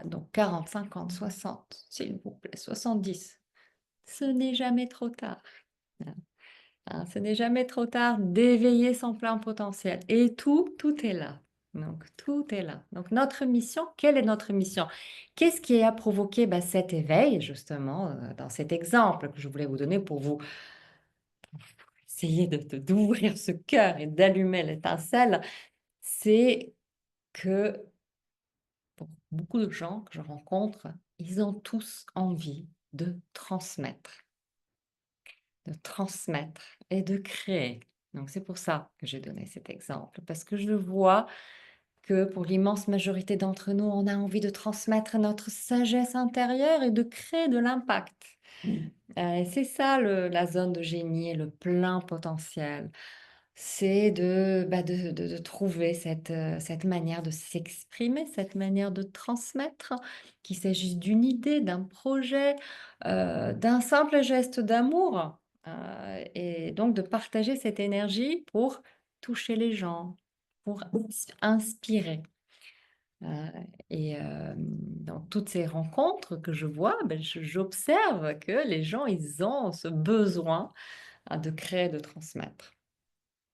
Speaker 1: donc 40, 50, 60, s'il vous plaît, 70. Ce n'est jamais trop tard. Hein, ce n'est jamais trop tard d'éveiller son plein potentiel. Et tout est là. Donc, tout est là. Donc, notre mission, quelle est notre mission? Qu'est-ce qui a provoqué cet éveil, justement, dans cet exemple que je voulais vous donner pour vous essayer d'ouvrir ce cœur et d'allumer l'étincelle? C'est que pour beaucoup de gens que je rencontre, ils ont tous envie de transmettre et de créer. Donc c'est pour ça que j'ai donné cet exemple, parce que je vois que pour l'immense majorité d'entre nous, on a envie de transmettre notre sagesse intérieure et de créer de l'impact. Et c'est ça la zone de génie et le plein potentiel. C'est de trouver cette manière de s'exprimer, cette manière de transmettre, qu'il s'agisse d'une idée, d'un projet, d'un simple geste d'amour, et donc de partager cette énergie pour toucher les gens, pour inspirer. Heu dans toutes ces rencontres que je vois, j'observe que les gens, ils ont ce besoin, de créer, de transmettre.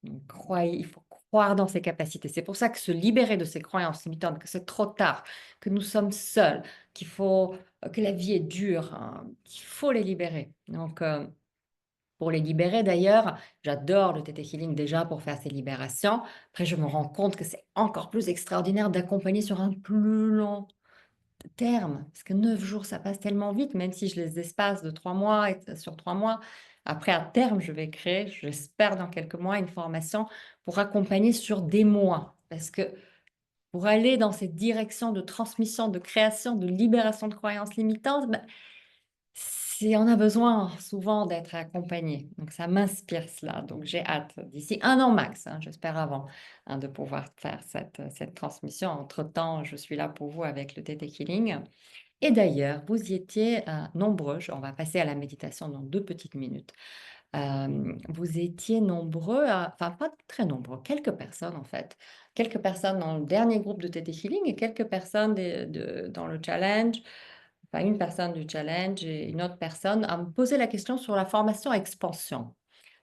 Speaker 1: Donc il faut croire dans ses capacités. C'est pour ça que se libérer de ces croyances limitantes, que c'est trop tard, que nous sommes seuls, qu'il faut, que la vie est dure, hein, qu'il faut les libérer. Donc pour les libérer d'ailleurs, j'adore le theta healing déjà pour faire ces libérations. Après je me rends compte que c'est encore plus extraordinaire d'accompagner sur un plus long terme, parce que 9 jours, ça passe tellement vite, même si je les espace de 3 mois et sur 3 mois. Après, à terme, je vais créer, j'espère dans quelques mois, une formation pour accompagner sur des mois. Parce que pour aller dans cette direction de transmission, de création, de libération de croyances limitantes, on a besoin souvent d'être accompagné. Donc, ça m'inspire cela. Donc, j'ai hâte, d'ici 1 an max, hein, j'espère avant, hein, de pouvoir faire cette transmission. Entre-temps, je suis là pour vous avec le TT Healing. Et d'ailleurs, vous y étiez nombreux, on va passer à la méditation dans 2 petites minutes. Vous étiez nombreux, enfin pas très nombreux, quelques personnes en fait. Quelques personnes dans le dernier groupe de TT Healing et quelques personnes dans le challenge. Enfin, une personne du challenge et une autre personne à me poser la question sur la formation expansion.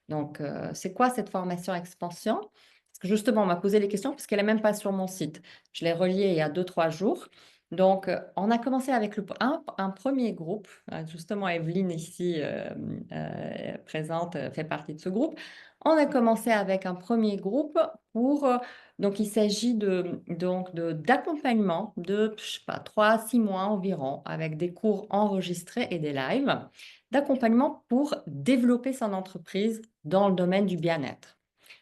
Speaker 1: Donc, c'est quoi cette formation expansion? Parce que justement, on m'a posé les questions parce qu'elle est même pas sur mon site. Je l'ai reliée il y a 2 3 jours. Donc, on a commencé avec un 1er groupe, justement Evelyne ici, présente, fait partie de ce groupe. On a commencé avec un 1er groupe pour, donc il s'agit d'accompagnement de, je sais pas, 3 à 6 mois environ avec des cours enregistrés et des lives d'accompagnement pour développer son entreprise dans le domaine du bien-être.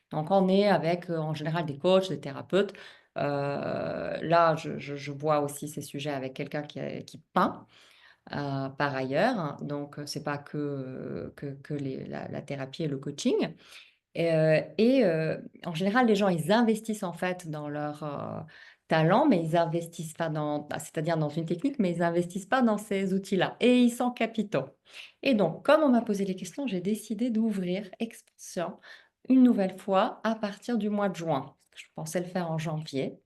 Speaker 1: Donc, on est avec, en général des coachs, des thérapeutes. Là, je vois aussi ces sujets avec quelqu'un qui peint, par ailleurs, hein. Donc, c'est pas que la thérapie et le coaching. En général, les gens, ils investissent en fait dans leur talent, mais ils investissent pas c'est-à-dire dans une technique, mais ils investissent pas dans ces outils-là. Et ils sont capitaux. Et donc, comme on m'a posé les questions, j'ai décidé d'ouvrir Expansion une nouvelle fois à partir du mois de juin. Je pensais le faire en janvier.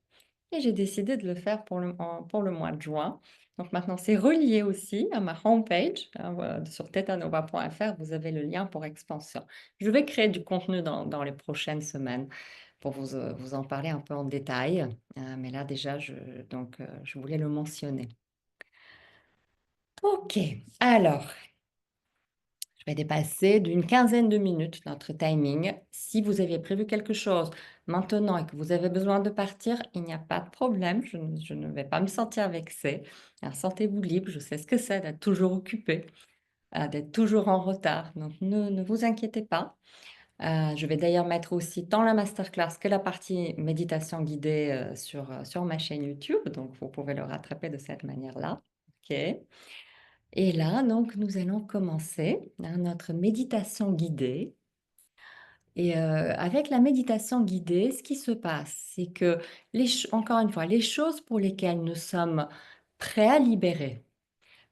Speaker 1: Et j'ai décidé de le faire pour le mois de juin. Donc maintenant, c'est relié aussi à ma homepage, hein, voilà, sur tetanova.fr. Vous avez le lien pour Expansion. Je vais créer du contenu dans les prochaines semaines pour vous en parler un peu en détail. Mais là, déjà, je voulais le mentionner. OK, alors, je vais dépasser d'une quinzaine de minutes notre timing. Si vous aviez prévu quelque chose maintenant et que vous avez besoin de partir, il n'y a pas de problème. Je ne vais pas me sentir vexée. Alors, sentez-vous libre. Je sais ce que c'est d'être toujours occupé, d'être toujours en retard. Donc, ne vous inquiétez pas. Je vais d'ailleurs mettre aussi tant la masterclass que la partie méditation guidée sur ma chaîne YouTube. Donc, vous pouvez le rattraper de cette manière-là. OK. Et là, donc, nous allons commencer, hein, notre méditation guidée. Et avec la méditation guidée, ce qui se passe, c'est que, encore une fois, les choses pour lesquelles nous sommes prêts à libérer,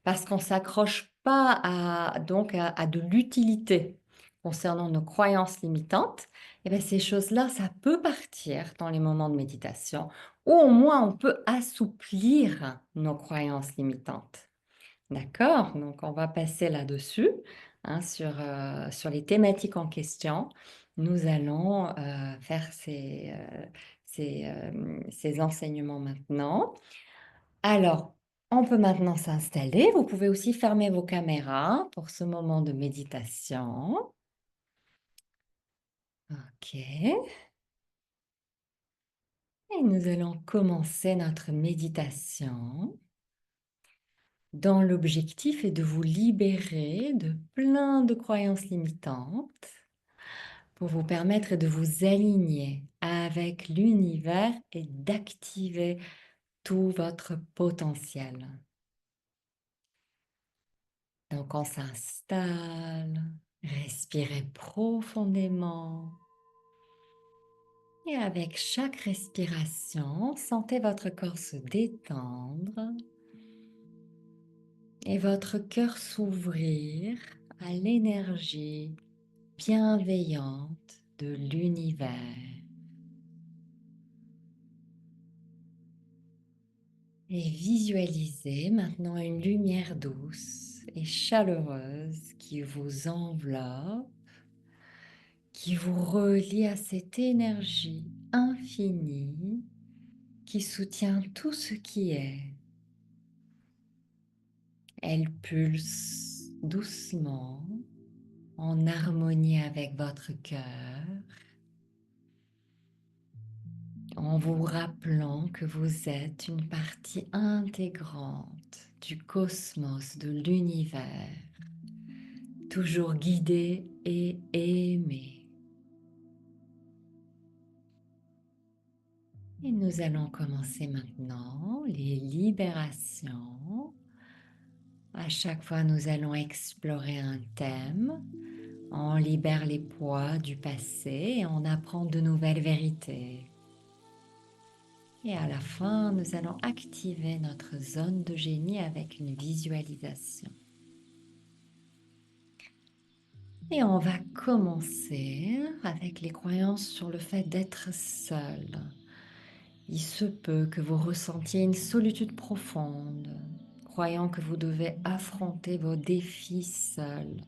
Speaker 1: parce qu'on ne s'accroche pas à de l'utilité concernant nos croyances limitantes, et bien ces choses-là, ça peut partir dans les moments de méditation, ou au moins on peut assouplir nos croyances limitantes. D'accord? Donc on va passer là-dessus, hein, sur les thématiques en question. Nous allons faire ces enseignements maintenant. Alors, on peut maintenant s'installer. Vous pouvez aussi fermer vos caméras pour ce moment de méditation. OK. Et nous allons commencer notre méditation dont l'objectif est de vous libérer de plein de croyances limitantes pour vous permettre de vous aligner avec l'univers et d'activer tout votre potentiel. Donc on s'installe, respirez profondément et avec chaque respiration, sentez votre corps se détendre et votre cœur s'ouvrir à l'énergie bienveillante de l'univers. Et visualisez maintenant une lumière douce et chaleureuse qui vous enveloppe, qui vous relie à cette énergie infinie qui soutient tout ce qui est. Elle pulse doucement en harmonie avec votre cœur, en vous rappelant que vous êtes une partie intégrante du cosmos, de l'univers, toujours guidé et aimé. Et nous allons commencer maintenant les libérations. À chaque fois, nous allons explorer un thème. On libère les poids du passé et on apprend de nouvelles vérités. Et à la fin, nous allons activer notre zone de génie avec une visualisation. Et on va commencer avec les croyances sur le fait d'être seul. Il se peut que vous ressentiez une solitude profonde, croyant que vous devez affronter vos défis seul,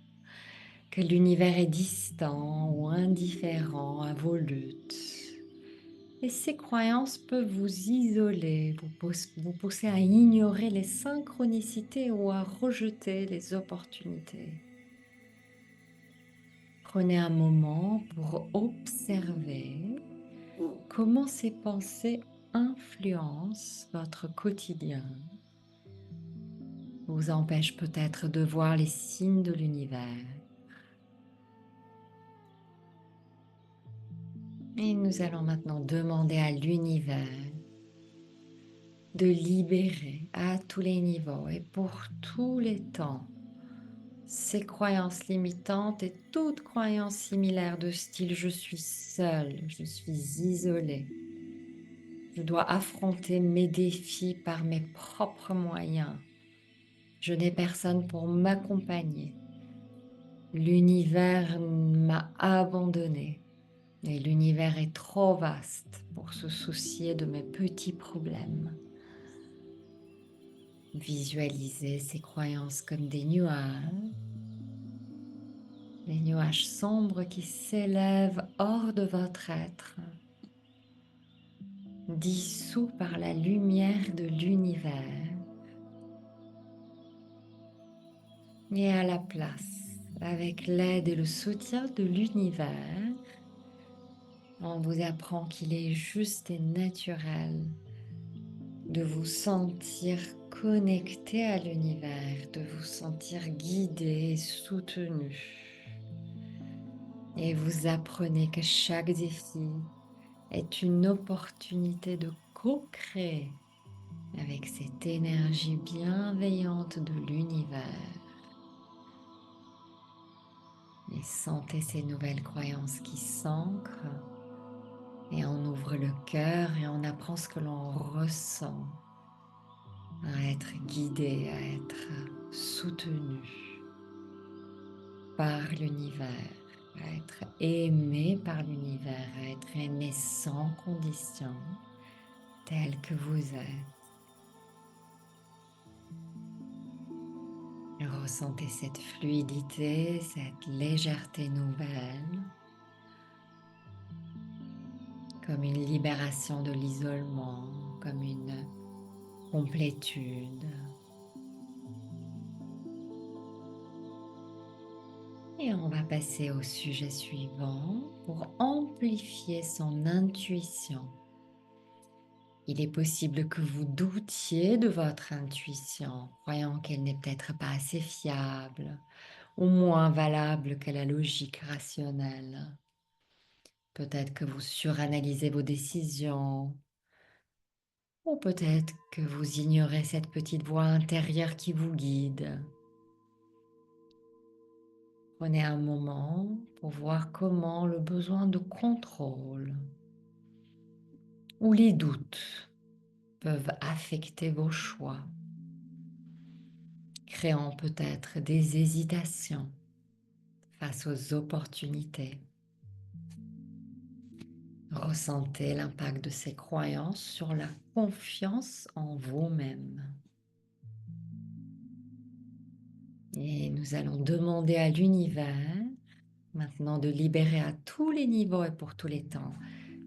Speaker 1: que l'univers est distant ou indifférent à vos luttes. Et ces croyances peuvent vous isoler, vous pousser à ignorer les synchronicités ou à rejeter les opportunités. Prenez un moment pour observer comment ces pensées influencent votre quotidien, vous empêchent peut-être de voir les signes de l'univers. Et nous allons maintenant demander à l'univers de libérer à tous les niveaux et pour tous les temps ces croyances limitantes et toute croyance similaire de style je suis seule, je suis isolée, je dois affronter mes défis par mes propres moyens, je n'ai personne pour m'accompagner, l'univers m'a abandonnée et l'univers est trop vaste pour se soucier de mes petits problèmes. Visualisez ces croyances comme des nuages sombres qui s'élèvent hors de votre être, dissous par la lumière de l'univers. Et à la place, avec l'aide et le soutien de l'univers, on vous apprend qu'il est juste et naturel de vous sentir connecté à l'univers, de vous sentir guidé et soutenu. Et vous apprenez que chaque défi est une opportunité de co-créer avec cette énergie bienveillante de l'univers. Et Et sentez ces nouvelles croyances qui s'ancrent. Et on ouvre le cœur et on apprend ce que l'on ressent, à être guidé, à être soutenu par l'univers, à être aimé par l'univers, à être aimé sans condition, tel que vous êtes. Ressentez cette fluidité, cette légèreté nouvelle, comme une libération de l'isolement, comme une complétude. Et on va passer au sujet suivant pour amplifier son intuition. Il est possible que vous doutiez de votre intuition, croyant qu'elle n'est peut-être pas assez fiable ou moins valable que la logique rationnelle. Peut-être que vous suranalysez vos décisions, ou peut-être que vous ignorez cette petite voix intérieure qui vous guide. Prenez un moment pour voir comment le besoin de contrôle ou les doutes peuvent affecter vos choix, créant peut-être des hésitations face aux opportunités. Ressentez l'impact de ces croyances sur la confiance en vous-même. Et nous allons demander à l'univers maintenant de libérer à tous les niveaux et pour tous les temps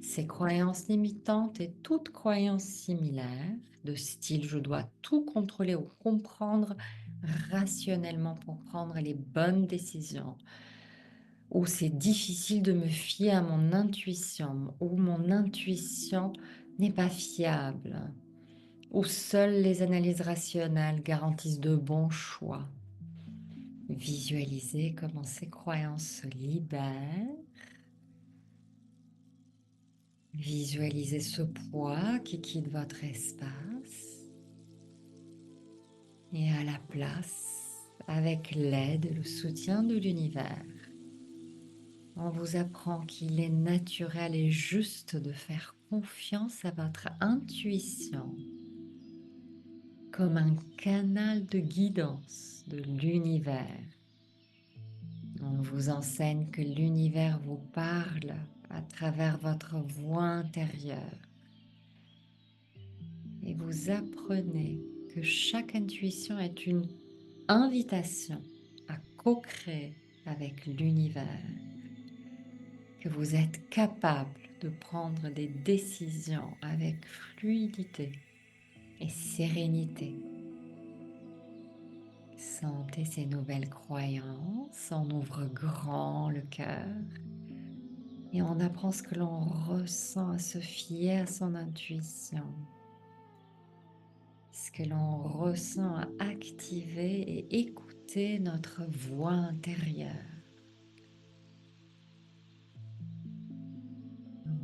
Speaker 1: ces croyances limitantes et toutes croyances similaires de style je dois tout contrôler ou comprendre rationnellement pour prendre les bonnes décisions, ou c'est difficile de me fier à mon intuition, ou mon intuition n'est pas fiable, ou seules les analyses rationnelles garantissent de bons choix. Visualisez comment ces croyances se libèrent. Visualisez ce poids qui quitte votre espace. Et à la place, avec l'aide et le soutien de l'univers, on vous apprend qu'il est naturel et juste de faire confiance à votre intuition comme un canal de guidance de l'univers. On vous enseigne que l'univers vous parle à travers votre voix intérieure et vous apprenez que chaque intuition est une invitation à co-créer avec l'univers, que vous êtes capable de prendre des décisions avec fluidité et sérénité. Sentez ces nouvelles croyances, on ouvre grand le cœur et on apprend ce que l'on ressent à se fier à son intuition, ce que l'on ressent à activer et écouter notre voix intérieure.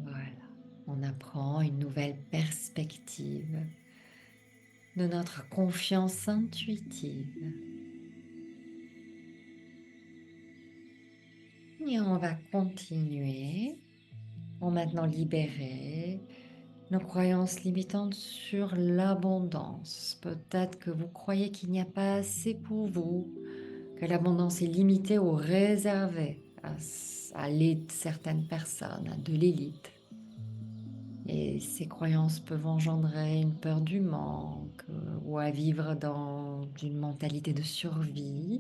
Speaker 1: Voilà, on apprend une nouvelle perspective de notre confiance intuitive. Et on va continuer pour maintenant libérer nos croyances limitantes sur l'abondance. Peut-être que vous croyez qu'il n'y a pas assez pour vous, que l'abondance est limitée ou réservée à certaines personnes, à de l'élite. Et ces croyances peuvent engendrer une peur du manque ou à vivre dans une mentalité de survie.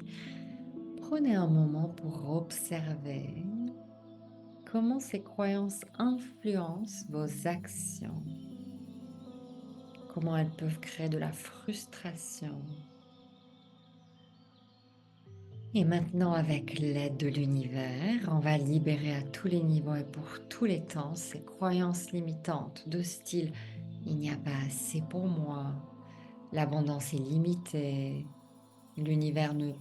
Speaker 1: Prenez un moment pour observer comment ces croyances influencent vos actions, comment elles peuvent créer de la frustration. Et maintenant, avec l'aide de l'univers, on va libérer à tous les niveaux et pour tous les temps ces croyances limitantes de style il n'y a pas assez pour moi, l'abondance est limitée, l'univers ne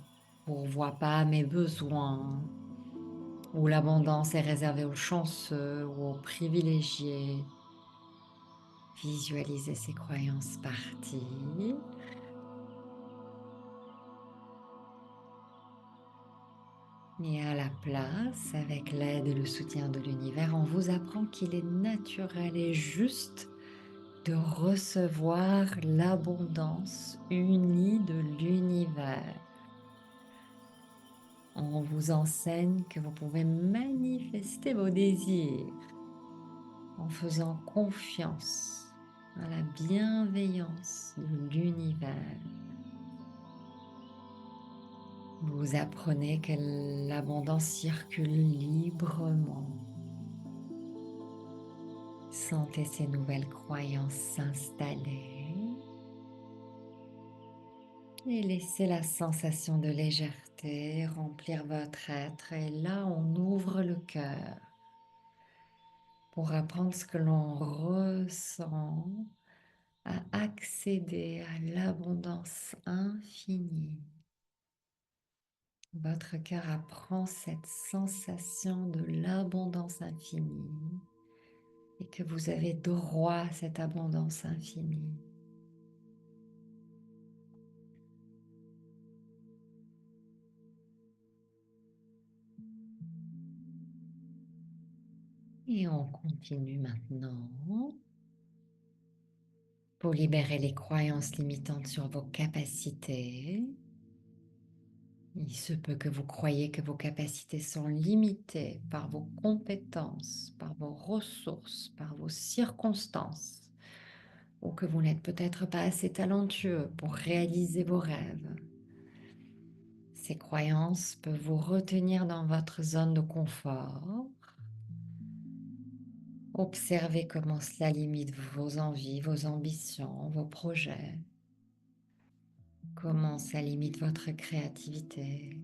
Speaker 1: pourvoit pas à mes besoins, ou l'abondance est réservée aux chanceux ou aux privilégiés. Visualisez ces croyances parties. Et à la place, avec l'aide et le soutien de l'univers, on vous apprend qu'il est naturel et juste de recevoir l'abondance unie de l'univers. On vous enseigne que vous pouvez manifester vos désirs en faisant confiance à la bienveillance de l'univers. Vous apprenez que l'abondance circule librement. Sentez ces nouvelles croyances s'installer et laissez la sensation de légèreté remplir votre être. Et là, on ouvre le cœur pour apprendre ce que l'on ressent, à accéder à l'abondance infinie. Votre cœur apprend cette sensation de l'abondance infinie et que vous avez droit à cette abondance infinie. Et on continue maintenant pour libérer les croyances limitantes sur vos capacités. Il se peut que vous croyez que vos capacités sont limitées par vos compétences, par vos ressources, par vos circonstances, ou que vous n'êtes peut-être pas assez talentueux pour réaliser vos rêves. Ces croyances peuvent vous retenir dans votre zone de confort. Observez comment cela limite vos envies, vos ambitions, vos projets. Comment ça limite votre créativité.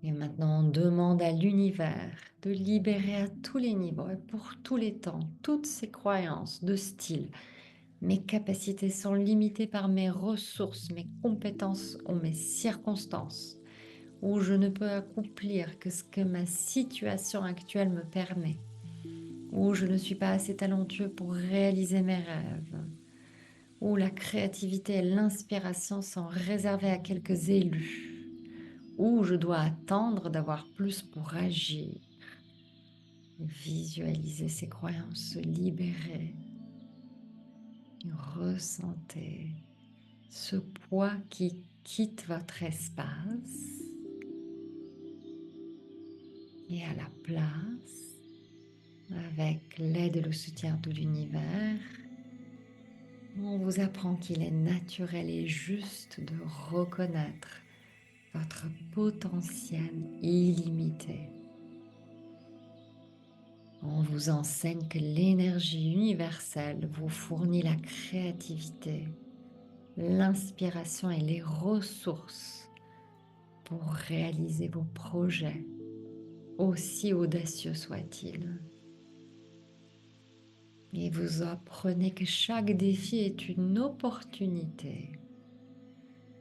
Speaker 1: Et maintenant, on demande à l'univers de libérer à tous les niveaux et pour tous les temps toutes ces croyances de style. Mes capacités sont limitées par mes ressources, mes compétences ou mes circonstances, où je ne peux accomplir que ce que ma situation actuelle me permet, où je ne suis pas assez talentueux pour réaliser mes rêves, où la créativité et l'inspiration sont réservées à quelques élus, où je dois attendre d'avoir plus pour agir. Visualisez ces croyances se libérer. Ressentez ce poids qui quitte votre espace et à la place, avec l'aide et le soutien de l'univers, on vous apprend qu'il est naturel et juste de reconnaître votre potentiel illimité. On vous enseigne que l'énergie universelle vous fournit la créativité, l'inspiration et les ressources pour réaliser vos projets, aussi audacieux soient-ils. Et vous apprenez que chaque défi est une opportunité,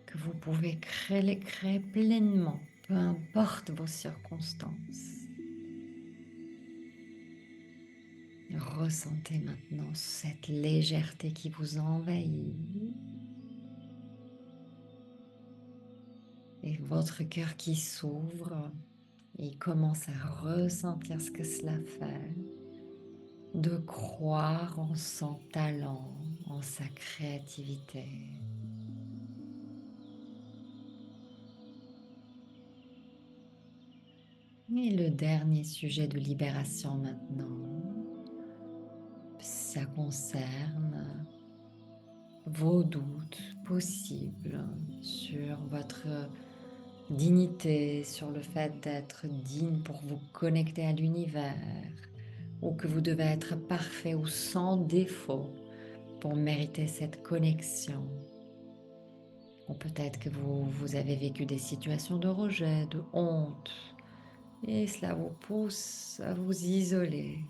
Speaker 1: que vous pouvez créer pleinement, peu importe vos circonstances. Ressentez maintenant cette légèreté qui vous envahit et votre cœur qui s'ouvre et commence à ressentir ce que cela fait de croire en son talent, en sa créativité. Et le dernier sujet de libération maintenant, ça concerne vos doutes possibles sur votre dignité, sur le fait d'être digne pour vous connecter à l'univers, ou que vous devez être parfait ou sans défaut pour mériter cette connexion. Ou peut-être que vous avez vécu des situations de rejet, de honte, et cela vous pousse à vous isoler.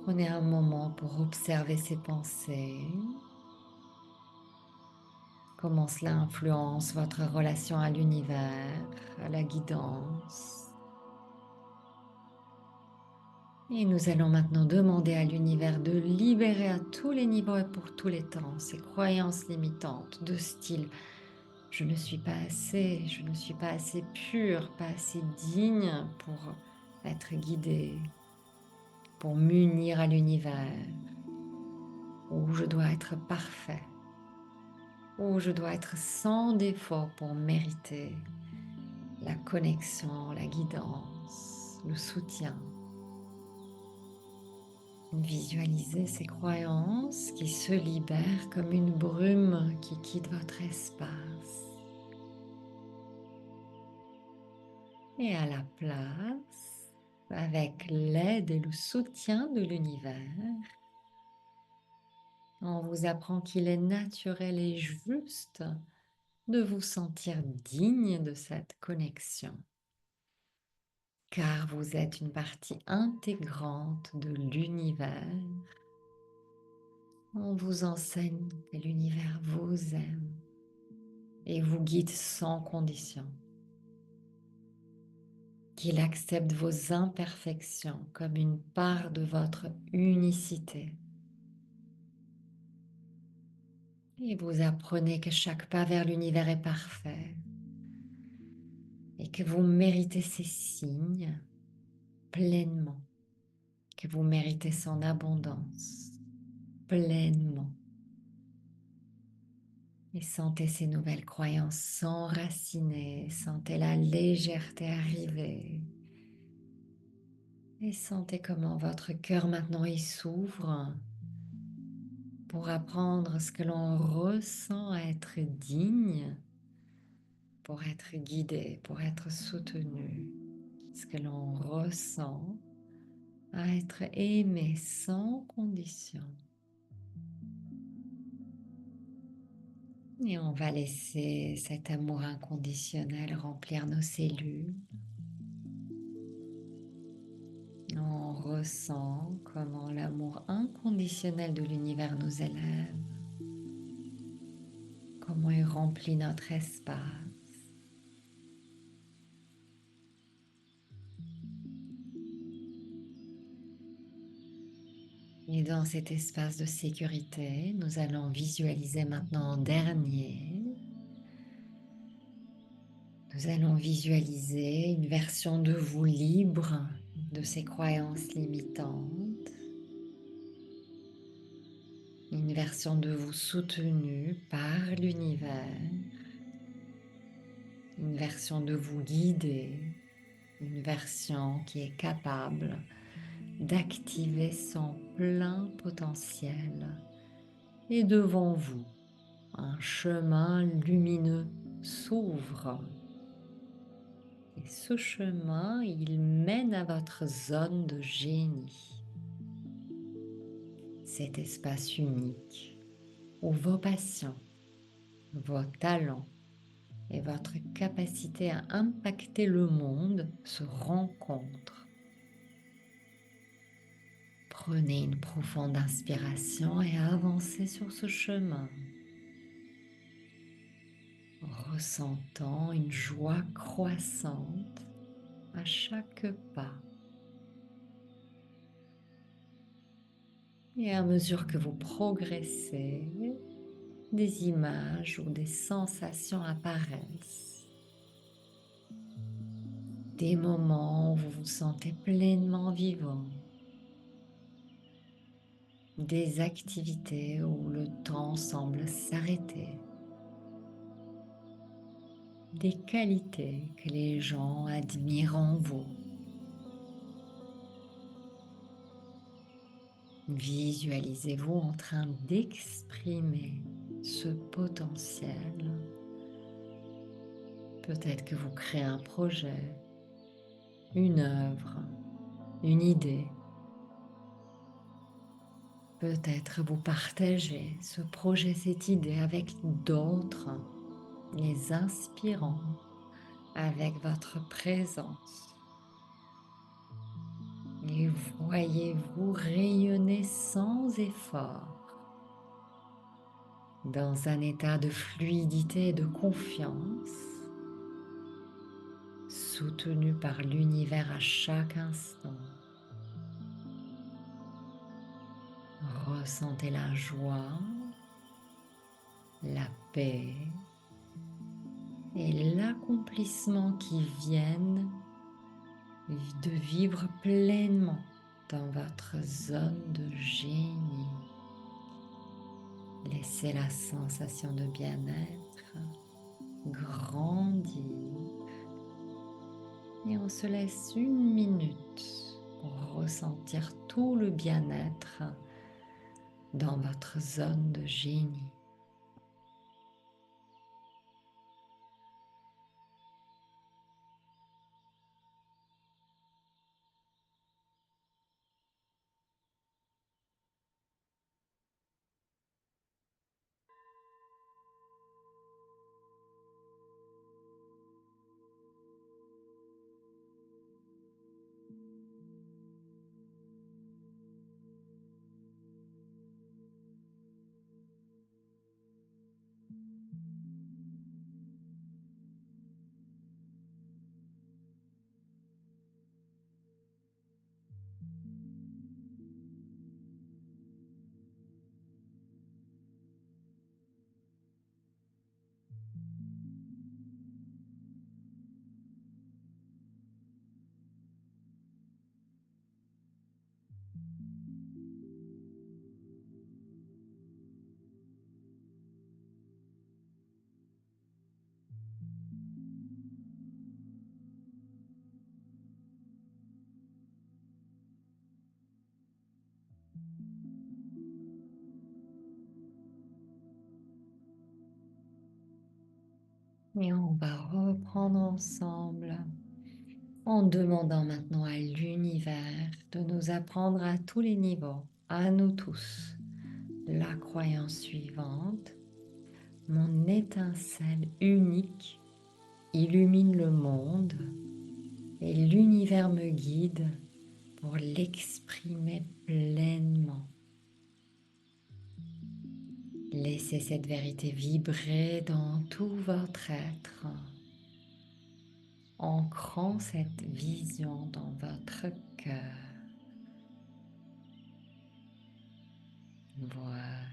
Speaker 1: Prenez un moment pour observer ces pensées, comment cela influence votre relation à l'univers, à la guidance. Et nous allons maintenant demander à l'univers de libérer à tous les niveaux et pour tous les temps ces croyances limitantes de style je ne suis pas assez, je ne suis pas assez pure, pas assez digne pour être guidée, pour m'unir à l'univers, où je dois être parfait, où je dois être sans défaut pour mériter la connexion, la guidance, le soutien. Visualisez ces croyances qui se libèrent comme une brume qui quitte votre espace. Et à la place, avec l'aide et le soutien de l'univers, on vous apprend qu'il est naturel et juste de vous sentir digne de cette connexion, car vous êtes une partie intégrante de l'univers. On vous enseigne que l'univers vous aime et vous guide sans condition, qu'il accepte vos imperfections comme une part de votre unicité. Et vous apprenez que chaque pas vers l'univers est parfait et que vous méritez ces signes pleinement, que vous méritez son abondance pleinement. Et sentez ces nouvelles croyances s'enraciner, sentez la légèreté arriver. Et sentez comment votre cœur maintenant il s'ouvre pour apprendre ce que l'on ressent à être digne, pour être guidé, pour être soutenu, ce que l'on ressent à être aimé sans condition. Et on va laisser cet amour inconditionnel remplir nos cellules. On ressent comment l'amour inconditionnel de l'univers nous élève, comment il remplit notre espace. Et dans cet espace de sécurité, nous allons visualiser maintenant en dernier. Nous allons visualiser une version de vous libre de ces croyances limitantes. Une version de vous soutenue par l'univers. Une version de vous guidée. Une version qui est capable d'activer son plein potentiel. Et devant vous, un chemin lumineux s'ouvre. Et ce chemin, il mène à votre zone de génie. Cet espace unique où vos passions, vos talents et votre capacité à impacter le monde se rencontrent. Prenez une profonde inspiration et avancez sur ce chemin, ressentant une joie croissante à chaque pas. Et à mesure que vous progressez, des images ou des sensations apparaissent. Des moments où vous vous sentez pleinement vivant. Des activités où le temps semble s'arrêter. Des qualités que les gens admirent en vous. Visualisez-vous en train d'exprimer ce potentiel. Peut-être que vous créez un projet, une œuvre, une idée. Peut-être vous partagez ce projet, cette idée avec d'autres, les inspirant avec votre présence. Et voyez-vous rayonner sans effort dans un état de fluidité et de confiance, soutenu par l'univers à chaque instant. Ressentez la joie, la paix et l'accomplissement qui viennent de vivre pleinement dans votre zone de génie. Laissez la sensation de bien-être grandir et on se laisse 1 minute pour ressentir tout le bien-être dans votre zone de génie. Et on va reprendre ensemble en demandant maintenant à l'univers de nous apprendre à tous les niveaux, à nous tous, la croyance suivante: mon étincelle unique illumine le monde et l'univers me guide pour l'exprimer pleinement. Laissez cette vérité vibrer dans tout votre être, ancrant cette vision dans votre cœur. Voilà.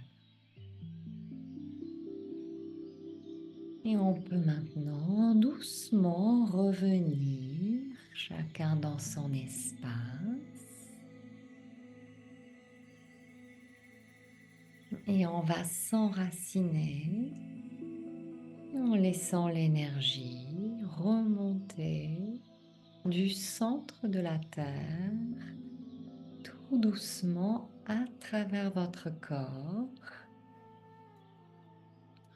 Speaker 1: Et on peut maintenant doucement revenir, chacun dans son espace. Et on va s'enraciner en laissant l'énergie remonter du centre de la Terre tout doucement à travers votre corps,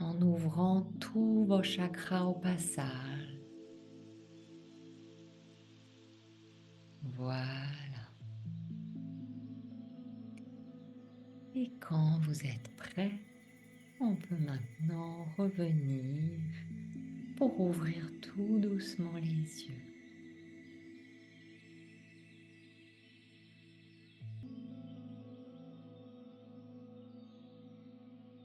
Speaker 1: en ouvrant tous vos chakras au passage. Voilà. Et quand vous êtes prêt, on peut maintenant revenir pour ouvrir tout doucement les yeux.